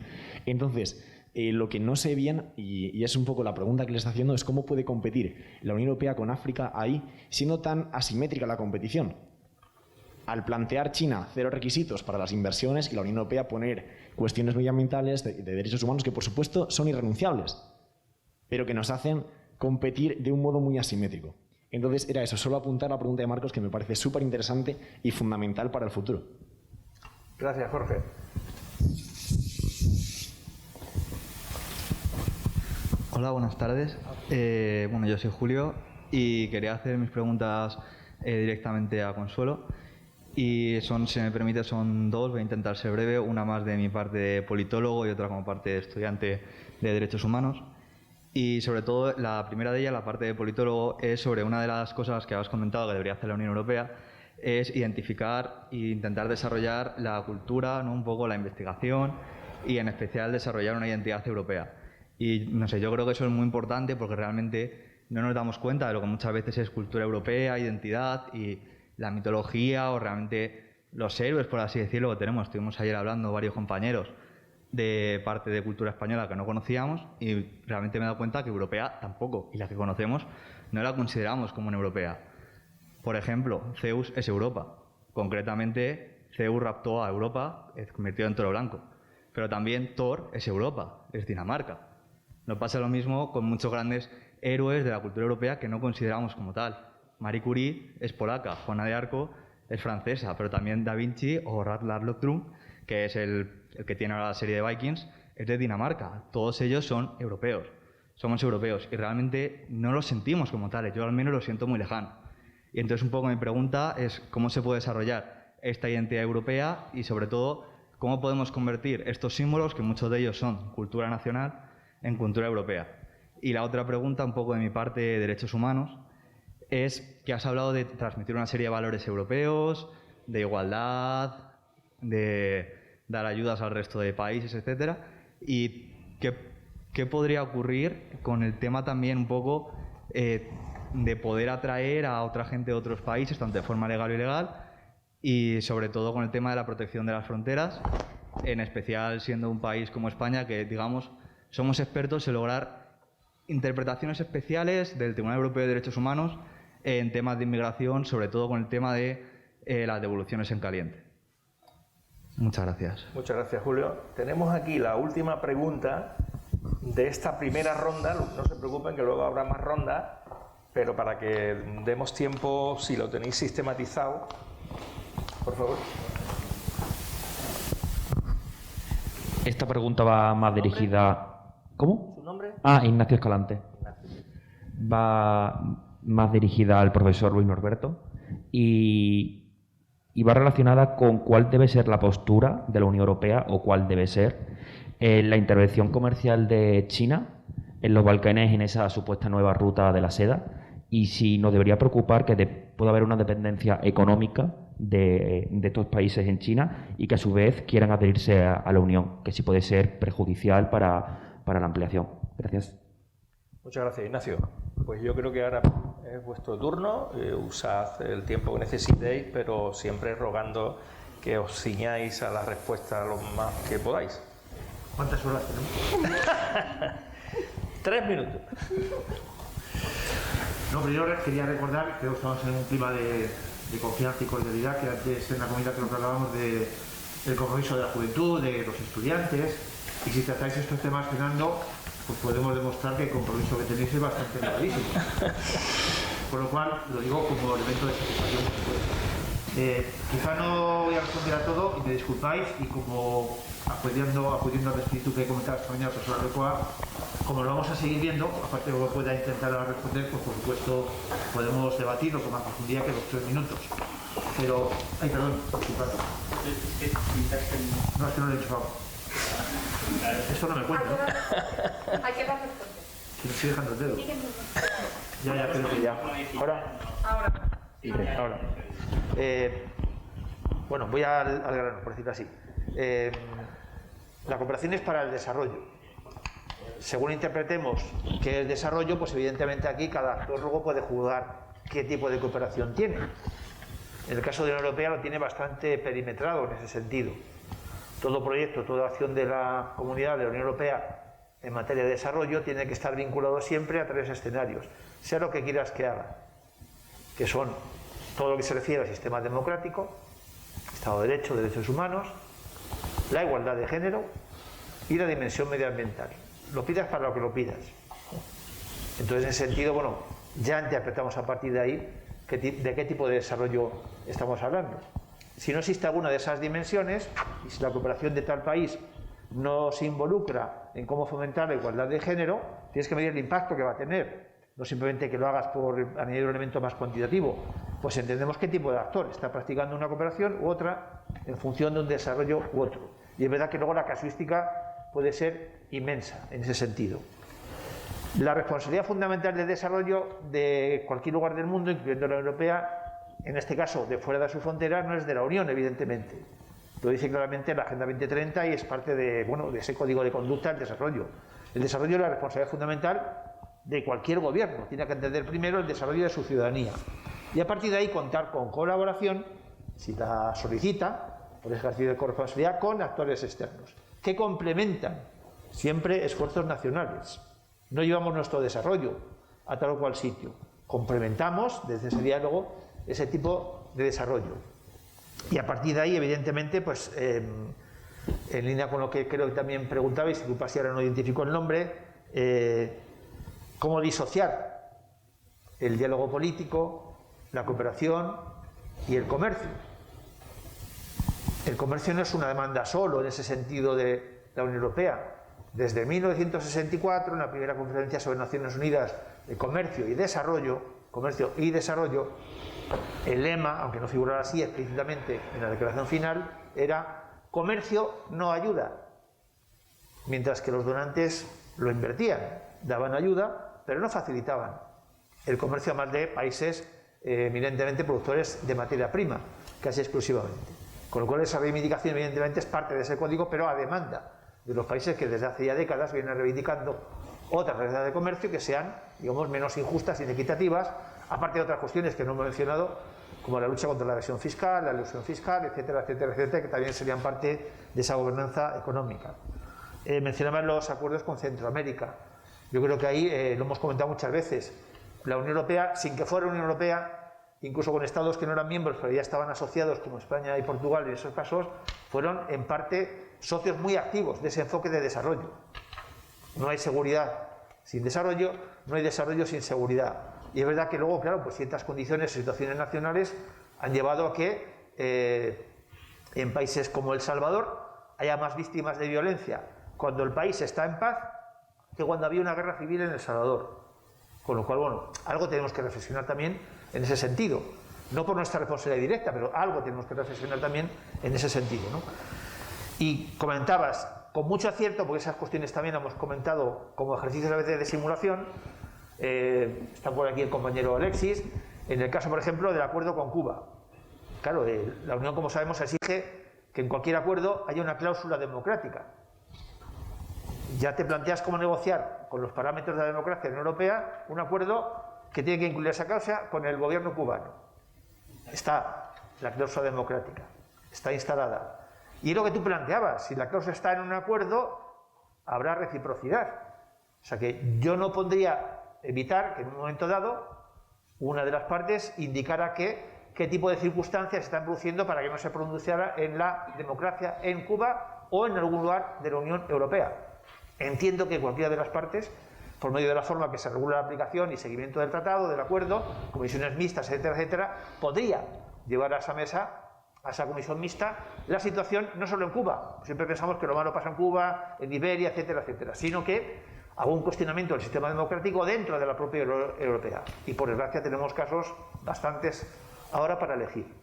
Entonces, lo que no sé bien, y es un poco la pregunta que le está haciendo, es cómo puede competir la Unión Europea con África ahí, siendo tan asimétrica la competición. Al plantear China 0 requisitos para las inversiones y la Unión Europea poner cuestiones medioambientales, de derechos humanos, que por supuesto son irrenunciables, pero que nos hacen competir de un modo muy asimétrico. Entonces era eso, solo apuntar la pregunta de Marcos, que me parece súper interesante y fundamental para el futuro.
Gracias, Jorge.
Hola, buenas tardes. Bueno, yo soy Julio y quería hacer mis preguntas directamente a Consuelo. Y son, si me permite, son dos, voy a intentar ser breve, una más de mi parte de politólogo y otra como parte de estudiante de Derechos Humanos. Y sobre todo, la primera de ellas, la parte de politólogo, es sobre una de las cosas que has comentado que debería hacer la Unión Europea, es identificar e intentar desarrollar la cultura, ¿no? Un poco la investigación y en especial desarrollar una identidad europea. Y no sé, yo creo que eso es muy importante porque realmente no nos damos cuenta de lo que muchas veces es cultura europea, identidad y la mitología o realmente los héroes, por así decirlo, que tenemos. Estuvimos ayer hablando varios compañeros de parte de cultura española que no conocíamos y realmente me he dado cuenta que europea tampoco, y la que conocemos no la consideramos como una europea. Por ejemplo, Zeus es Europa. Concretamente, Zeus raptó a Europa, es convertido en toro blanco. Pero también Thor es Europa, es Dinamarca. Nos pasa lo mismo con muchos grandes héroes de la cultura europea que no consideramos como tal. Marie Curie es polaca, Juana de Arco es francesa, pero también Da Vinci o Ragnar Lodbrok, que es el que tiene ahora la serie de Vikings, es de Dinamarca. Todos ellos son europeos. Somos europeos y realmente no los sentimos como tales. Yo al menos los siento muy lejano. Y entonces un poco mi pregunta es cómo se puede desarrollar esta identidad europea y sobre todo cómo podemos convertir estos símbolos, que muchos de ellos son cultura nacional, en cultura europea. Y la otra pregunta, un poco de mi parte de derechos humanos, es que has hablado de transmitir una serie de valores europeos, de igualdad, de dar ayudas al resto de países, etcétera. ¿Y qué podría ocurrir con el tema también un poco de poder atraer a otra gente de otros países, tanto de forma legal o ilegal, y sobre todo con el tema de la protección de las fronteras, en especial siendo un país como España que, digamos, somos expertos en lograr interpretaciones especiales del Tribunal Europeo de Derechos Humanos en temas de inmigración, sobre todo con el tema de las devoluciones en caliente. Muchas gracias.
Muchas gracias, Julio. Tenemos aquí la última pregunta de esta primera ronda. No se preocupen que luego habrá más rondas, pero para que demos tiempo, si lo tenéis sistematizado, por favor.
Esta pregunta va más dirigida... ¿Cómo?
¿Su nombre?
Ignacio Escalante. Va más dirigida al profesor Luis Norberto y va relacionada con cuál debe ser la postura de la Unión Europea o cuál debe ser la intervención comercial de China en los Balcanes en esa supuesta nueva ruta de la seda y si nos debería preocupar que pueda haber una dependencia económica de estos países en China y que a su vez quieran adherirse a la Unión, que sí puede ser perjudicial para la ampliación. Gracias.
Muchas gracias, Ignacio. Pues yo creo que ahora es vuestro turno. Usad el tiempo que necesitéis, pero siempre rogando que os ciñáis a la respuesta lo más que podáis.
¿Cuántas horas tenemos?
3 minutos.
No, primero quería recordar que estamos en un clima de confianza y cordialidad, que antes en la comunidad que nos hablábamos del compromiso de la juventud, de los estudiantes, y si tratáis estos temas, Fernando, pues podemos demostrar que el compromiso que tenéis es bastante elevadísimo. Por lo cual, lo digo como elemento de satisfacción. Quizá no voy a responder a todo y me disculpáis, y como acudiendo al espíritu que comentaba esta mañana la profesora Lecoa, como lo vamos a seguir viendo, aparte de lo que pueda intentar responder, pues por supuesto podemos debatirlo con más profundidad que los 3 minutos. Pero, perdón, disculpad. No, es que no lo he dicho. Esto no me cuenta, ¿no?
Hay que dar respuesta.
Que me estoy dejando el dedo. Ya, creo que ya. Ahora. Bueno, voy al grano, por decirlo así. La cooperación es para el desarrollo. Según interpretemos qué es desarrollo, pues evidentemente aquí cada actor luego puede juzgar qué tipo de cooperación tiene. En el caso de la Unión Europea lo tiene bastante perimetrado en ese sentido. Todo proyecto, toda acción de la comunidad de la Unión Europea en materia de desarrollo tiene que estar vinculado siempre a 3 escenarios, sea lo que quieras que haga, que son todo lo que se refiere al sistema democrático, Estado de Derecho, derechos humanos, la igualdad de género y la dimensión medioambiental. Lo pidas para lo que lo pidas. Entonces, en ese sentido, bueno, ya interpretamos a partir de ahí de qué tipo de desarrollo estamos hablando. Si no existe alguna de esas dimensiones, y si la cooperación de tal país no se involucra en cómo fomentar la igualdad de género, tienes que medir el impacto que va a tener. No simplemente que lo hagas por añadir un elemento más cuantitativo. Pues entendemos qué tipo de actor está practicando una cooperación u otra en función de un desarrollo u otro. Y es verdad que luego la casuística puede ser inmensa en ese sentido. La responsabilidad fundamental del desarrollo de cualquier lugar del mundo, incluyendo la Unión Europea, en este caso de fuera de sus fronteras, no es de la Unión, evidentemente. Lo dice claramente la Agenda 2030 y es parte de, bueno, de ese código de conducta del desarrollo. El desarrollo es la responsabilidad fundamental de cualquier gobierno. Tiene que entender primero el desarrollo de su ciudadanía. Y a partir de ahí contar con colaboración, si la solicita, por ejercicio de corresponsabilidad, con actores externos, que complementan siempre esfuerzos nacionales. No llevamos nuestro desarrollo a tal o cual sitio. Complementamos, desde ese diálogo, ese tipo de desarrollo. Y a partir de ahí, evidentemente, pues en línea con lo que creo que también preguntabais, disculpa si ahora no identifico el nombre, cómo disociar el diálogo político, la cooperación y el comercio. El comercio no es una demanda solo en ese sentido de la Unión Europea. Desde 1964, en la primera conferencia sobre Naciones Unidas de Comercio y Desarrollo, el lema, aunque no figurara así explícitamente en la declaración final, era comercio no ayuda, mientras que los donantes lo invertían, daban ayuda, pero no facilitaban el comercio a más de países eminentemente productores de materia prima, casi exclusivamente. Con lo cual esa reivindicación evidentemente es parte de ese código, pero a demanda de los países que desde hace ya décadas vienen reivindicando otras reglas de comercio que sean, digamos, menos injustas, inequitativas, aparte de otras cuestiones que no hemos mencionado, como la lucha contra la evasión fiscal, la elusión fiscal, etcétera, etcétera, etcétera, que también serían parte de esa gobernanza económica. Mencionaban los acuerdos con Centroamérica. Yo creo que ahí, lo hemos comentado muchas veces, la Unión Europea, sin que fuera Unión Europea, incluso con estados que no eran miembros, pero ya estaban asociados, como España y Portugal, en esos casos, fueron en parte socios muy activos de ese enfoque de desarrollo. No hay seguridad sin desarrollo, no hay desarrollo sin seguridad. Y es verdad que luego, claro, pues ciertas condiciones, situaciones nacionales han llevado a que en países como El Salvador haya más víctimas de violencia cuando el país está en paz que cuando había una guerra civil en El Salvador. Con lo cual, bueno, algo tenemos que reflexionar también en ese sentido. No por nuestra responsabilidad directa, pero algo tenemos que reflexionar también en ese sentido, ¿no? Y comentabas, con mucho acierto, porque esas cuestiones también hemos comentado como ejercicios a veces de simulación, está por aquí el compañero Alexis, en el caso, por ejemplo, del acuerdo con Cuba. Claro, la Unión, como sabemos, exige que en cualquier acuerdo haya una cláusula democrática. Ya te planteas cómo negociar con los parámetros de la democracia en la Unión Europea un acuerdo que tiene que incluir esa cláusula con el gobierno cubano. Está la cláusula democrática, está instalada. Y es lo que tú planteabas, si la cláusula está en un acuerdo, habrá reciprocidad. O sea que yo no pondría evitar que en un momento dado una de las partes indicara qué tipo de circunstancias se están produciendo para que no se produciera en la democracia en Cuba o en algún lugar de la Unión Europea. Entiendo que cualquiera de las partes, por medio de la forma que se regula la aplicación y seguimiento del tratado, del acuerdo, comisiones mixtas, etcétera, etcétera, podría llevar a esa mesa, a esa comisión mixta, la situación no solo en Cuba, siempre pensamos que lo malo pasa en Cuba, en Liberia, etcétera, etcétera, sino que hago un cuestionamiento del sistema democrático dentro de la propia Europea. Y por desgracia tenemos casos bastantes ahora para elegir.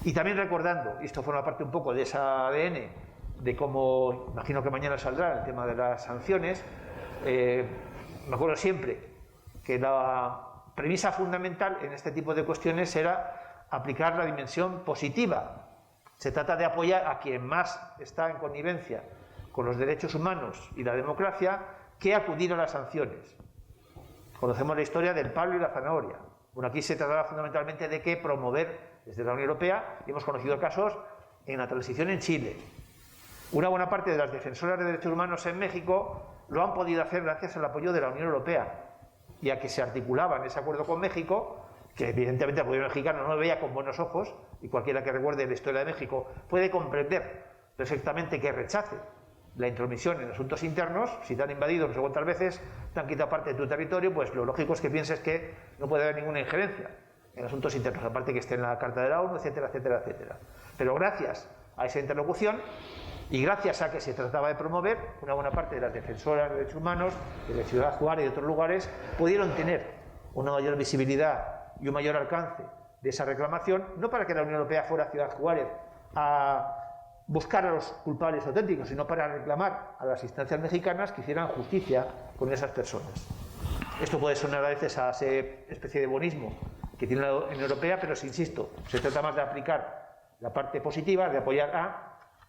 Y también recordando, y esto forma parte un poco de esa ADN, de cómo, imagino que mañana saldrá el tema de las sanciones, me acuerdo siempre que la premisa fundamental en este tipo de cuestiones era aplicar la dimensión positiva. Se trata de apoyar a quien más está en connivencia con los derechos humanos y la democracia que acudir a las sanciones. Conocemos la historia del palo y la zanahoria. Bueno, aquí se trataba fundamentalmente de que promover desde la Unión Europea, y hemos conocido casos en la transición en Chile. Una buena parte de las defensoras de derechos humanos en México lo han podido hacer gracias al apoyo de la Unión Europea y a que se articulaba en ese acuerdo con México, que evidentemente el gobierno mexicano no lo veía con buenos ojos, y cualquiera que recuerde la historia de México puede comprender perfectamente que rechace la intromisión en asuntos internos. Si te han invadido no sé cuántas veces, te han quitado parte de tu territorio, pues lo lógico es que pienses que no puede haber ninguna injerencia en asuntos internos, aparte que esté en la Carta de la ONU, etcétera, etcétera, etcétera. Pero gracias a esa interlocución y gracias a que se trataba de promover, una buena parte de las defensoras de derechos humanos, de la Ciudad Juárez y de otros lugares, pudieron tener una mayor visibilidad y un mayor alcance de esa reclamación, no para que la Unión Europea fuera a Ciudad Juárez a buscar a los culpables auténticos, sino para reclamar a las instancias mexicanas que hicieran justicia con esas personas. Esto puede sonar a veces a esa especie de bonismo que tiene la Unión Europea, pero si insisto, se trata más de aplicar la parte positiva, de apoyar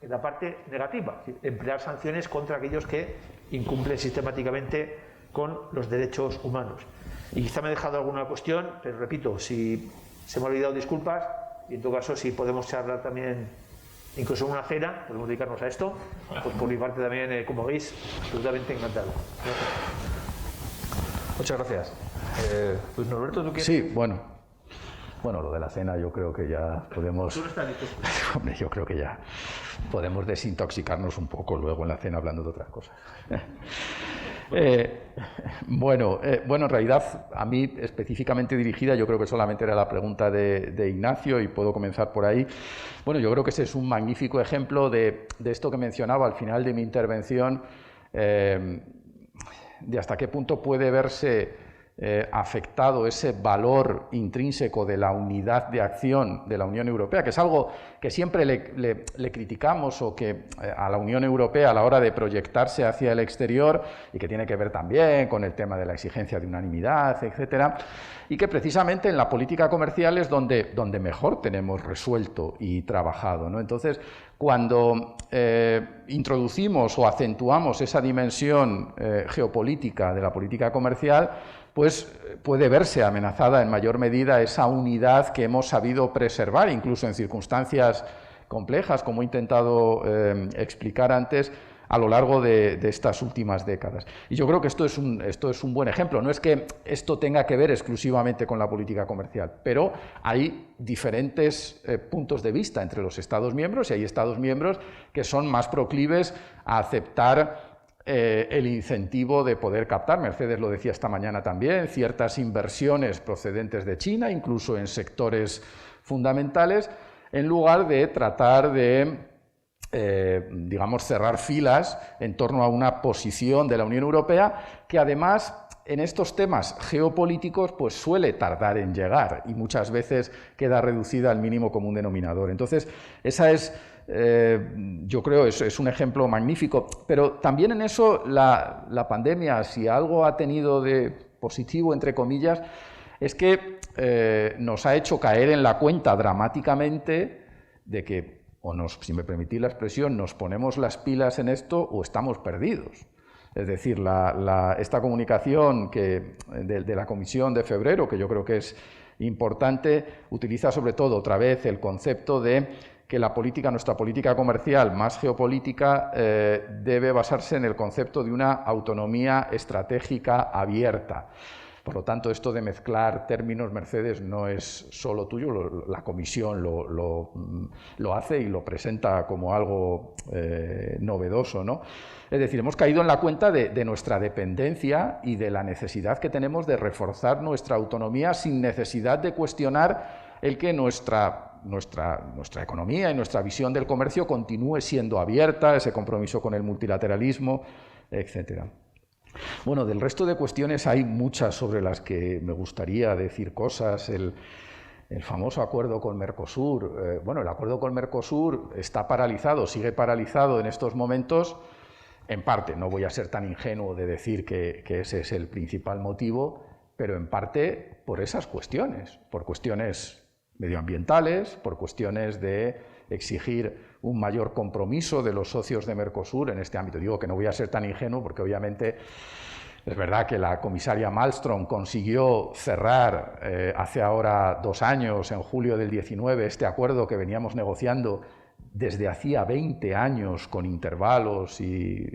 en la parte negativa, es decir, emplear sanciones contra aquellos que incumplen sistemáticamente con los derechos humanos. Y quizá me he dejado alguna cuestión, pero repito, si se me ha olvidado, disculpas, y en todo caso, si podemos charlar también, incluso en una cena, podemos dedicarnos a esto, pues por mi parte también, como veis, absolutamente encantado. Muchas gracias. Pues Norberto, ¿tú quieres?
Sí, bueno, lo de la cena yo creo que ya podemos...
¿Tú no estás listo?
Hombre, yo creo que ya podemos desintoxicarnos un poco luego en la cena hablando de otras cosas. Bueno, en realidad a mí específicamente dirigida, yo creo que solamente era la pregunta de Ignacio y puedo comenzar por ahí. Bueno, yo creo que ese es un magnífico ejemplo de esto que mencionaba al final de mi intervención, de hasta qué punto puede verse afectado ese valor intrínseco de la unidad de acción de la Unión Europea, que es algo que siempre le criticamos o que a la Unión Europea a la hora de proyectarse hacia el exterior y que tiene que ver también con el tema de la exigencia de unanimidad, etcétera, y que precisamente en la política comercial es donde mejor tenemos resuelto y trabajado, ¿no? Entonces, cuando introducimos o acentuamos esa dimensión geopolítica de la política comercial, pues puede verse amenazada en mayor medida esa unidad que hemos sabido preservar, incluso en circunstancias complejas, como he intentado explicar antes, a lo largo de estas últimas décadas. Y yo creo que esto es un buen ejemplo. No es que esto tenga que ver exclusivamente con la política comercial, pero hay diferentes puntos de vista entre los Estados miembros y hay Estados miembros que son más proclives a aceptar el incentivo de poder captar, Mercedes lo decía esta mañana también, ciertas inversiones procedentes de China, incluso en sectores fundamentales, en lugar de tratar de, digamos, cerrar filas en torno a una posición de la Unión Europea que además en estos temas geopolíticos pues suele tardar en llegar y muchas veces queda reducida al mínimo común denominador. Entonces, esa es... yo creo es un ejemplo magnífico, pero también en eso la pandemia, si algo ha tenido de positivo, entre comillas, es que nos ha hecho caer en la cuenta dramáticamente de que, si me permitís la expresión, nos ponemos las pilas en esto o estamos perdidos. Es decir, esta comunicación de la Comisión de febrero, que yo creo que es importante, utiliza sobre todo otra vez el concepto de que nuestra política comercial más geopolítica debe basarse en el concepto de una autonomía estratégica abierta. Por lo tanto, esto de mezclar términos, Mercedes, no es solo tuyo, la Comisión lo hace y lo presenta como algo novedoso, ¿no? Es decir, hemos caído en la cuenta de nuestra dependencia y de la necesidad que tenemos de reforzar nuestra autonomía sin necesidad de cuestionar el que nuestra economía y nuestra visión del comercio continúe siendo abierta, ese compromiso con el multilateralismo, etcétera. Bueno, del resto de cuestiones hay muchas sobre las que me gustaría decir cosas. El famoso acuerdo con Mercosur. Bueno, el acuerdo con Mercosur está paralizado, sigue paralizado en estos momentos, en parte, no voy a ser tan ingenuo de decir que ese es el principal motivo, pero en parte por esas cuestiones, por cuestiones medioambientales, por cuestiones de exigir un mayor compromiso de los socios de Mercosur en este ámbito. Digo que no voy a ser tan ingenuo porque obviamente es verdad que la comisaria Malmström consiguió cerrar hace ahora 2 años, en julio del 19, este acuerdo que veníamos negociando desde hacía 20 años con intervalos y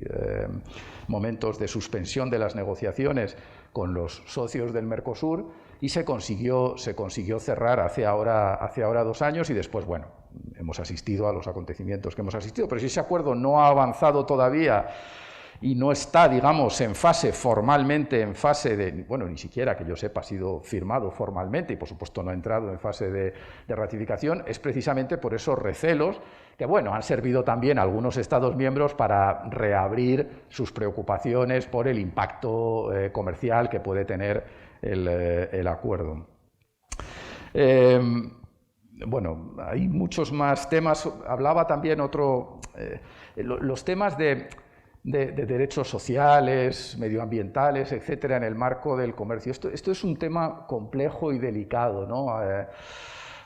momentos de suspensión de las negociaciones con los socios del Mercosur, y se consiguió cerrar hace ahora 2 años y después, bueno, hemos asistido a los acontecimientos que hemos asistido, pero si ese acuerdo no ha avanzado todavía y no está, digamos, formalmente en fase de, bueno, ni siquiera que yo sepa ha sido firmado formalmente y por supuesto no ha entrado en fase de ratificación, es precisamente por esos recelos que, bueno, han servido también a algunos Estados miembros para reabrir sus preocupaciones por el impacto comercial que puede tener el acuerdo. Bueno, hay muchos más temas. Hablaba también los temas de de derechos sociales, medioambientales, etcétera, en el marco del comercio. Esto es un tema complejo y delicado, ¿no?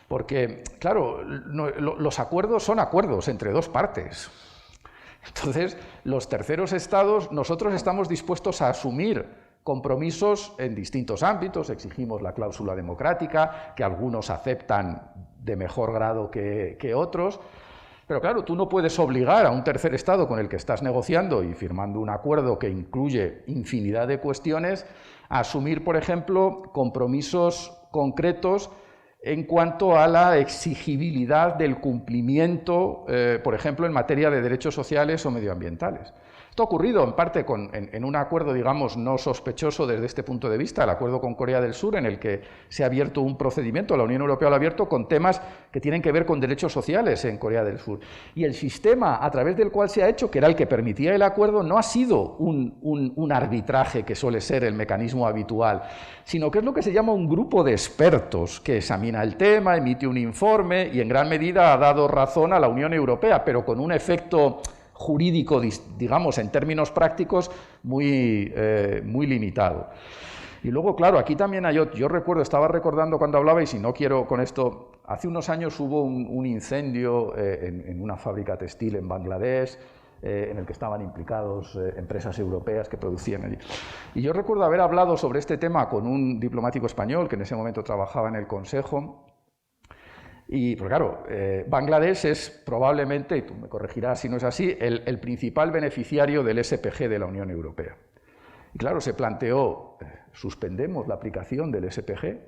Porque, claro, los acuerdos son acuerdos entre dos partes. Entonces, los terceros estados, nosotros estamos dispuestos a asumir compromisos en distintos ámbitos, exigimos la cláusula democrática, que algunos aceptan de mejor grado que otros, pero claro, tú no puedes obligar a un tercer estado con el que estás negociando y firmando un acuerdo que incluye infinidad de cuestiones a asumir, por ejemplo, compromisos concretos en cuanto a la exigibilidad del cumplimiento, por ejemplo, en materia de derechos sociales o medioambientales. Esto ha ocurrido en parte en un acuerdo, digamos, no sospechoso desde este punto de vista, el acuerdo con Corea del Sur, en el que se ha abierto un procedimiento, la Unión Europea lo ha abierto, con temas que tienen que ver con derechos sociales en Corea del Sur. Y el sistema a través del cual se ha hecho, que era el que permitía el acuerdo, no ha sido un arbitraje, que suele ser el mecanismo habitual, sino que es lo que se llama un grupo de expertos que examina el tema, emite un informe y en gran medida ha dado razón a la Unión Europea, pero con un efecto jurídico, digamos, en términos prácticos, muy limitado. Y luego, claro, aquí también yo recuerdo, estaba recordando cuando hablabais, y no quiero con esto, hace unos años hubo un incendio en una fábrica textil en Bangladesh, en el que estaban implicados empresas europeas que producían allí. Y yo recuerdo haber hablado sobre este tema con un diplomático español que en ese momento trabajaba en el Consejo. Y, pues claro, Bangladesh es probablemente, y tú me corregirás si no es así, el principal beneficiario del SPG de la Unión Europea. Y claro, se planteó, suspendemos la aplicación del SPG.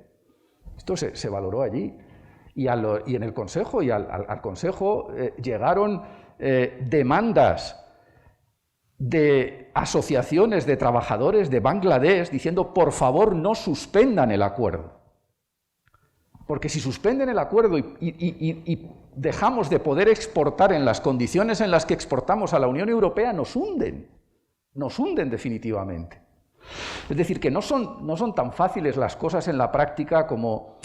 Esto se valoró allí. Y en el Consejo, al Consejo llegaron demandas de asociaciones de trabajadores de Bangladesh diciendo, por favor, no suspendan el acuerdo. Porque si suspenden el acuerdo y dejamos de poder exportar en las condiciones en las que exportamos a la Unión Europea, nos hunden definitivamente. Es decir, que no son tan fáciles las cosas en la práctica como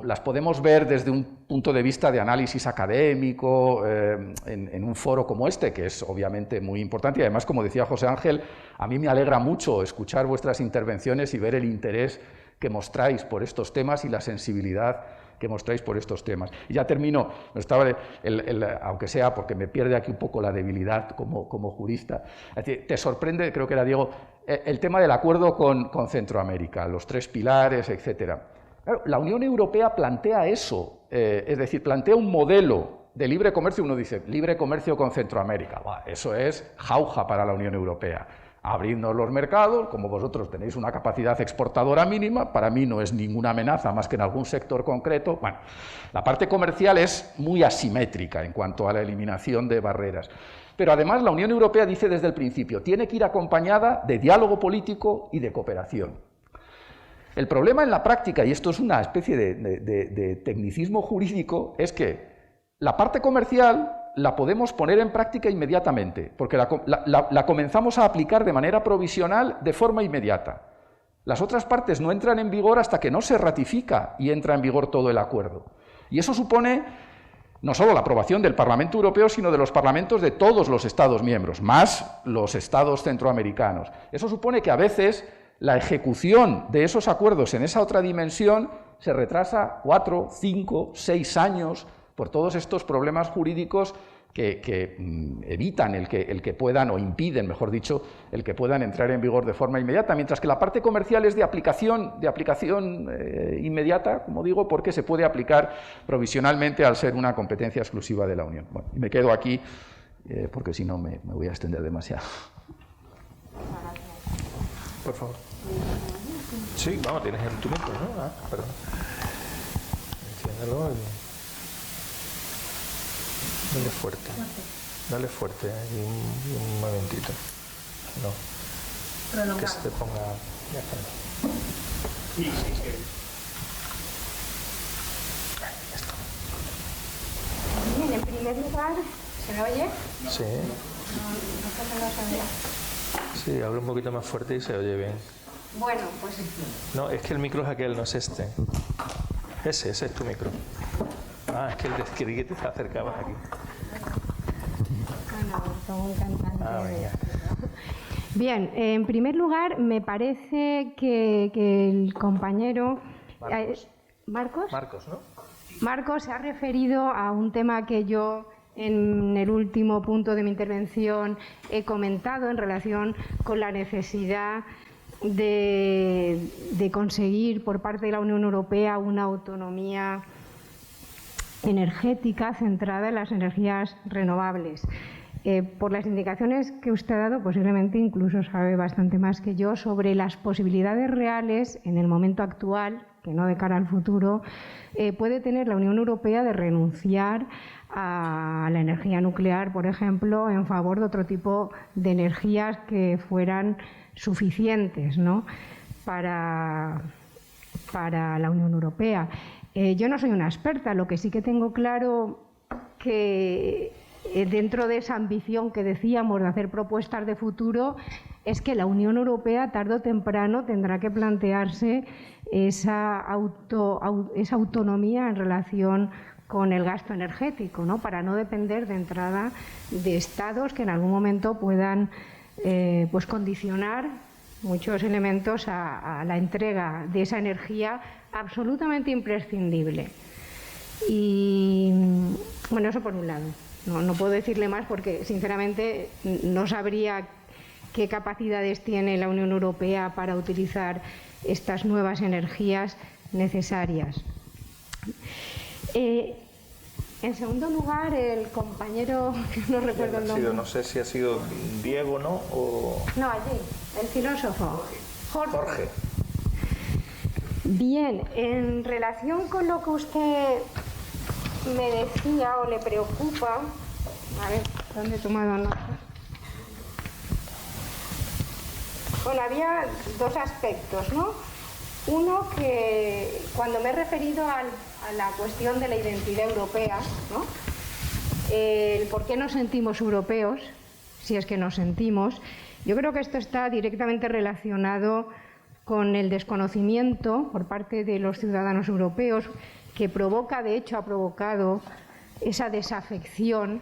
las podemos ver desde un punto de vista de análisis académico, en un foro como este, que es obviamente muy importante. Y además, como decía José Ángel, a mí me alegra mucho escuchar vuestras intervenciones y ver el interés que mostráis por estos temas y la sensibilidad que mostráis por estos temas. Y ya termino, aunque sea porque me pierde aquí un poco la debilidad como jurista. Te sorprende, creo que era Diego, el tema del acuerdo con Centroamérica, los 3 pilares, etcétera. Claro, la Unión Europea plantea eso, es decir, plantea un modelo de libre comercio. Uno dice, libre comercio con Centroamérica, eso es jauja para la Unión Europea. Abrirnos los mercados, como vosotros tenéis una capacidad exportadora mínima, para mí no es ninguna amenaza más que en algún sector concreto. Bueno, la parte comercial es muy asimétrica en cuanto a la eliminación de barreras. Pero además la Unión Europea dice desde el principio, tiene que ir acompañada de diálogo político y de cooperación. El problema en la práctica, y esto es una especie de tecnicismo jurídico, es que la parte comercial la podemos poner en práctica inmediatamente, porque la comenzamos a aplicar de manera provisional de forma inmediata. Las otras partes no entran en vigor hasta que no se ratifica y entra en vigor todo el acuerdo. Y eso supone no solo la aprobación del Parlamento Europeo, sino de los parlamentos de todos los Estados miembros, más los Estados centroamericanos. Eso supone que a veces la ejecución de esos acuerdos en esa otra dimensión se retrasa 4, 5, 6 años, por todos estos problemas jurídicos que evitan el que puedan, o impiden, mejor dicho, el que puedan entrar en vigor de forma inmediata, mientras que la parte comercial es de aplicación inmediata, como digo, porque se puede aplicar provisionalmente al ser una competencia exclusiva de la Unión. Bueno, y me quedo aquí, porque si no me voy a extender demasiado.
Por favor. Sí, vamos, tienes el tu micro, ¿no? Ah, perdón. Enciéndelo y... Dale fuerte. Dale fuerte, un momentito. No. Que se te ponga... Ya está. Sí. Ya está.
Bien, en primer lugar, ¿se me oye?
Sí.
No,
Sí, habla un poquito más fuerte y se oye bien.
bueno, pues...
No, es que el micro es aquel, no es este. Ese es tu micro. Ah, es que el que te acercabas aquí.
Bueno, son un cantante.
Ah, venga.
Bien, en primer lugar, me parece que el compañero...
Marcos, ¿no?
Marcos se ha referido a un tema que yo en el último punto de mi intervención he comentado en relación con la necesidad de conseguir por parte de la Unión Europea una autonomía energética centrada en las energías renovables. Por las indicaciones que usted ha dado, posiblemente incluso sabe bastante más que yo sobre las posibilidades reales en el momento actual, que no de cara al futuro, puede tener la Unión Europea de renunciar a la energía nuclear, por ejemplo, en favor de otro tipo de energías que fueran suficientes, ¿no?, para la Unión Europea. Yo no soy una experta, lo que sí que tengo claro que dentro de esa ambición que decíamos de hacer propuestas de futuro es que la Unión Europea tarde o temprano tendrá que plantearse esa autonomía en relación con el gasto energético, ¿no?, para no depender de entrada de estados que en algún momento puedan pues condicionar muchos elementos a la entrega de esa energía absolutamente imprescindible. Y bueno, eso por un lado. No puedo decirle más porque, sinceramente, no sabría qué capacidades tiene la Unión Europea para utilizar estas nuevas energías necesarias. En segundo lugar, el compañero, que no recuerdo el nombre.
No sé si ha sido Diego, ¿no?
No, allí, el filósofo. Jorge. Bien, en relación con lo que usted me decía o le preocupa, a ver, ¿dónde he tomado nota? Bueno, había dos aspectos, ¿no? Uno, que cuando me he referido a la cuestión de la identidad europea, ¿no?, el por qué nos sentimos europeos, si es que nos sentimos, yo creo que esto está directamente relacionado con el desconocimiento por parte de los ciudadanos europeos, que provoca, de hecho ha provocado esa desafección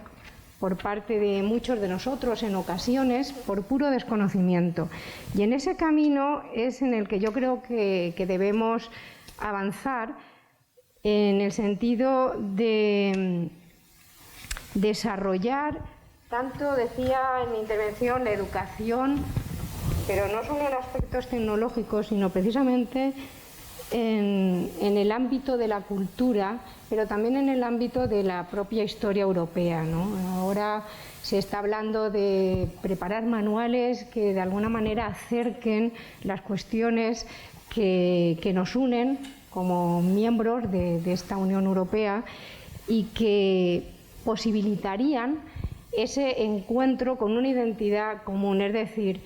por parte de muchos de nosotros en ocasiones por puro desconocimiento. Y en ese camino es en el que yo creo que debemos avanzar, en el sentido de desarrollar, tanto decía en mi intervención, la educación, pero no solo en aspectos tecnológicos, sino precisamente en el ámbito de la cultura, pero también en el ámbito de la propia historia europea, ¿no? Ahora se está hablando de preparar manuales que de alguna manera acerquen las cuestiones que nos unen como miembros de esta Unión Europea y que posibilitarían ese encuentro con una identidad común, es decir,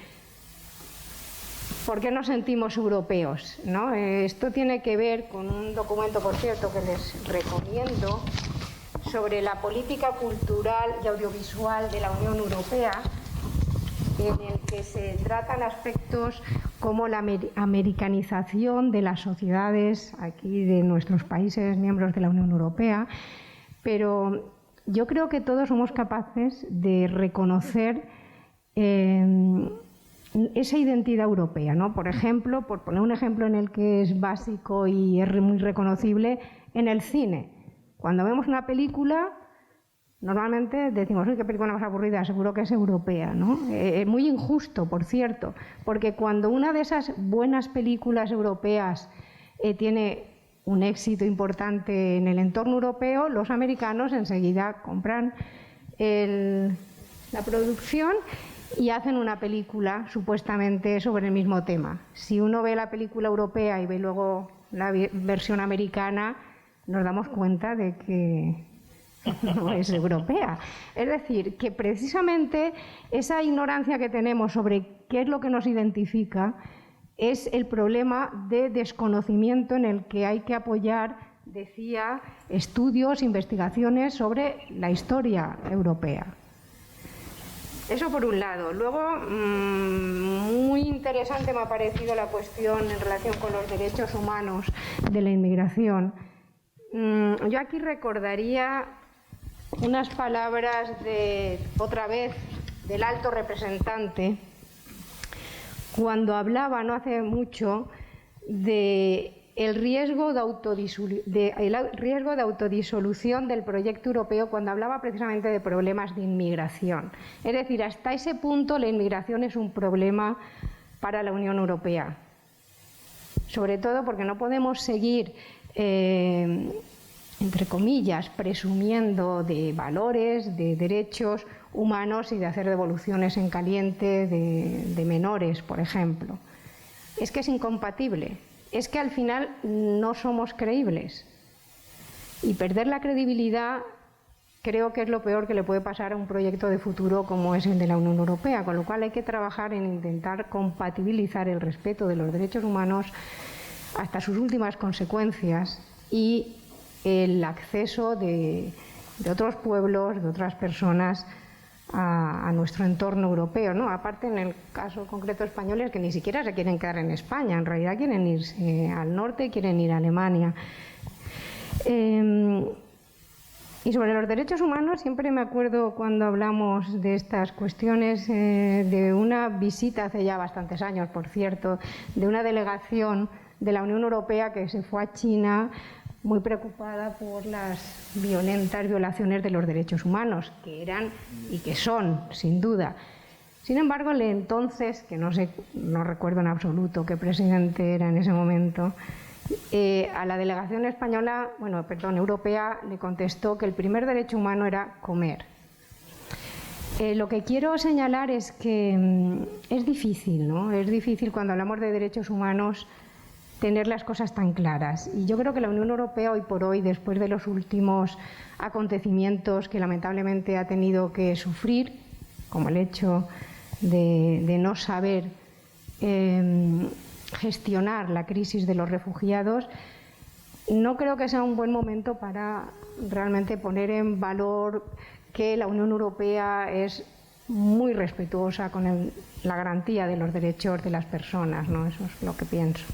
¿por qué nos sentimos europeos?, ¿no? Esto tiene que ver con un documento, por cierto, que les recomiendo, sobre la política cultural y audiovisual de la Unión Europea, en el que se tratan aspectos como la americanización de las sociedades aquí de nuestros países miembros de la Unión Europea, pero yo creo que todos somos capaces de reconocer esa identidad europea, ¿no? Por ejemplo, por poner un ejemplo en el que es básico y es muy reconocible, en el cine. Cuando vemos una película, normalmente decimos, uy, qué película más aburrida, seguro que es europea, ¿no? Es muy injusto, por cierto, porque cuando una de esas buenas películas europeas tiene un éxito importante en el entorno europeo, los americanos enseguida compran la producción y hacen una película supuestamente sobre el mismo tema. Si uno ve la película europea y ve luego la versión americana, nos damos cuenta de que no es europea. Es decir, que precisamente esa ignorancia que tenemos sobre qué es lo que nos identifica es el problema de desconocimiento en el que hay que apoyar, decía, estudios, investigaciones sobre la historia europea. Eso por un lado. Luego, muy interesante me ha parecido la cuestión en relación con los derechos humanos de la inmigración. Yo aquí recordaría unas palabras otra vez, del alto representante cuando hablaba no hace mucho de el riesgo de autodisolución del proyecto europeo, cuando hablaba precisamente de problemas de inmigración. Es decir, hasta ese punto la inmigración es un problema para la Unión Europea. Sobre todo porque no podemos seguir, entre comillas, presumiendo de valores, de derechos humanos y de hacer devoluciones en caliente de menores, por ejemplo. Es que es incompatible. Es que al final no somos creíbles. Y perder la credibilidad creo que es lo peor que le puede pasar a un proyecto de futuro como es el de la Unión Europea, con lo cual hay que trabajar en intentar compatibilizar el respeto de los derechos humanos hasta sus últimas consecuencias y el acceso de otros pueblos, de otras personas a nuestro entorno europeo, ¿no? Aparte, en el caso concreto español, es que ni siquiera se quieren quedar en España, en realidad quieren irse al norte, quieren ir a Alemania. Y sobre los derechos humanos, siempre me acuerdo cuando hablamos de estas cuestiones de una visita hace ya bastantes años, por cierto, de una delegación de la Unión Europea que se fue a China muy preocupada por las violentas violaciones de los derechos humanos, que eran y que son, sin duda. Sin embargo, el entonces, que no recuerdo en absoluto qué presidente era en ese momento, a la delegación española, europea, le contestó que el primer derecho humano era comer. Lo que quiero señalar es que es difícil, ¿no? Es difícil cuando hablamos de derechos humanos tener las cosas tan claras. Y yo creo que la Unión Europea hoy por hoy, después de los últimos acontecimientos que lamentablemente ha tenido que sufrir, como el hecho de no saber gestionar la crisis de los refugiados, no creo que sea un buen momento para realmente poner en valor que la Unión Europea es muy respetuosa con la garantía de los derechos de las personas, ¿no? Eso es lo que pienso.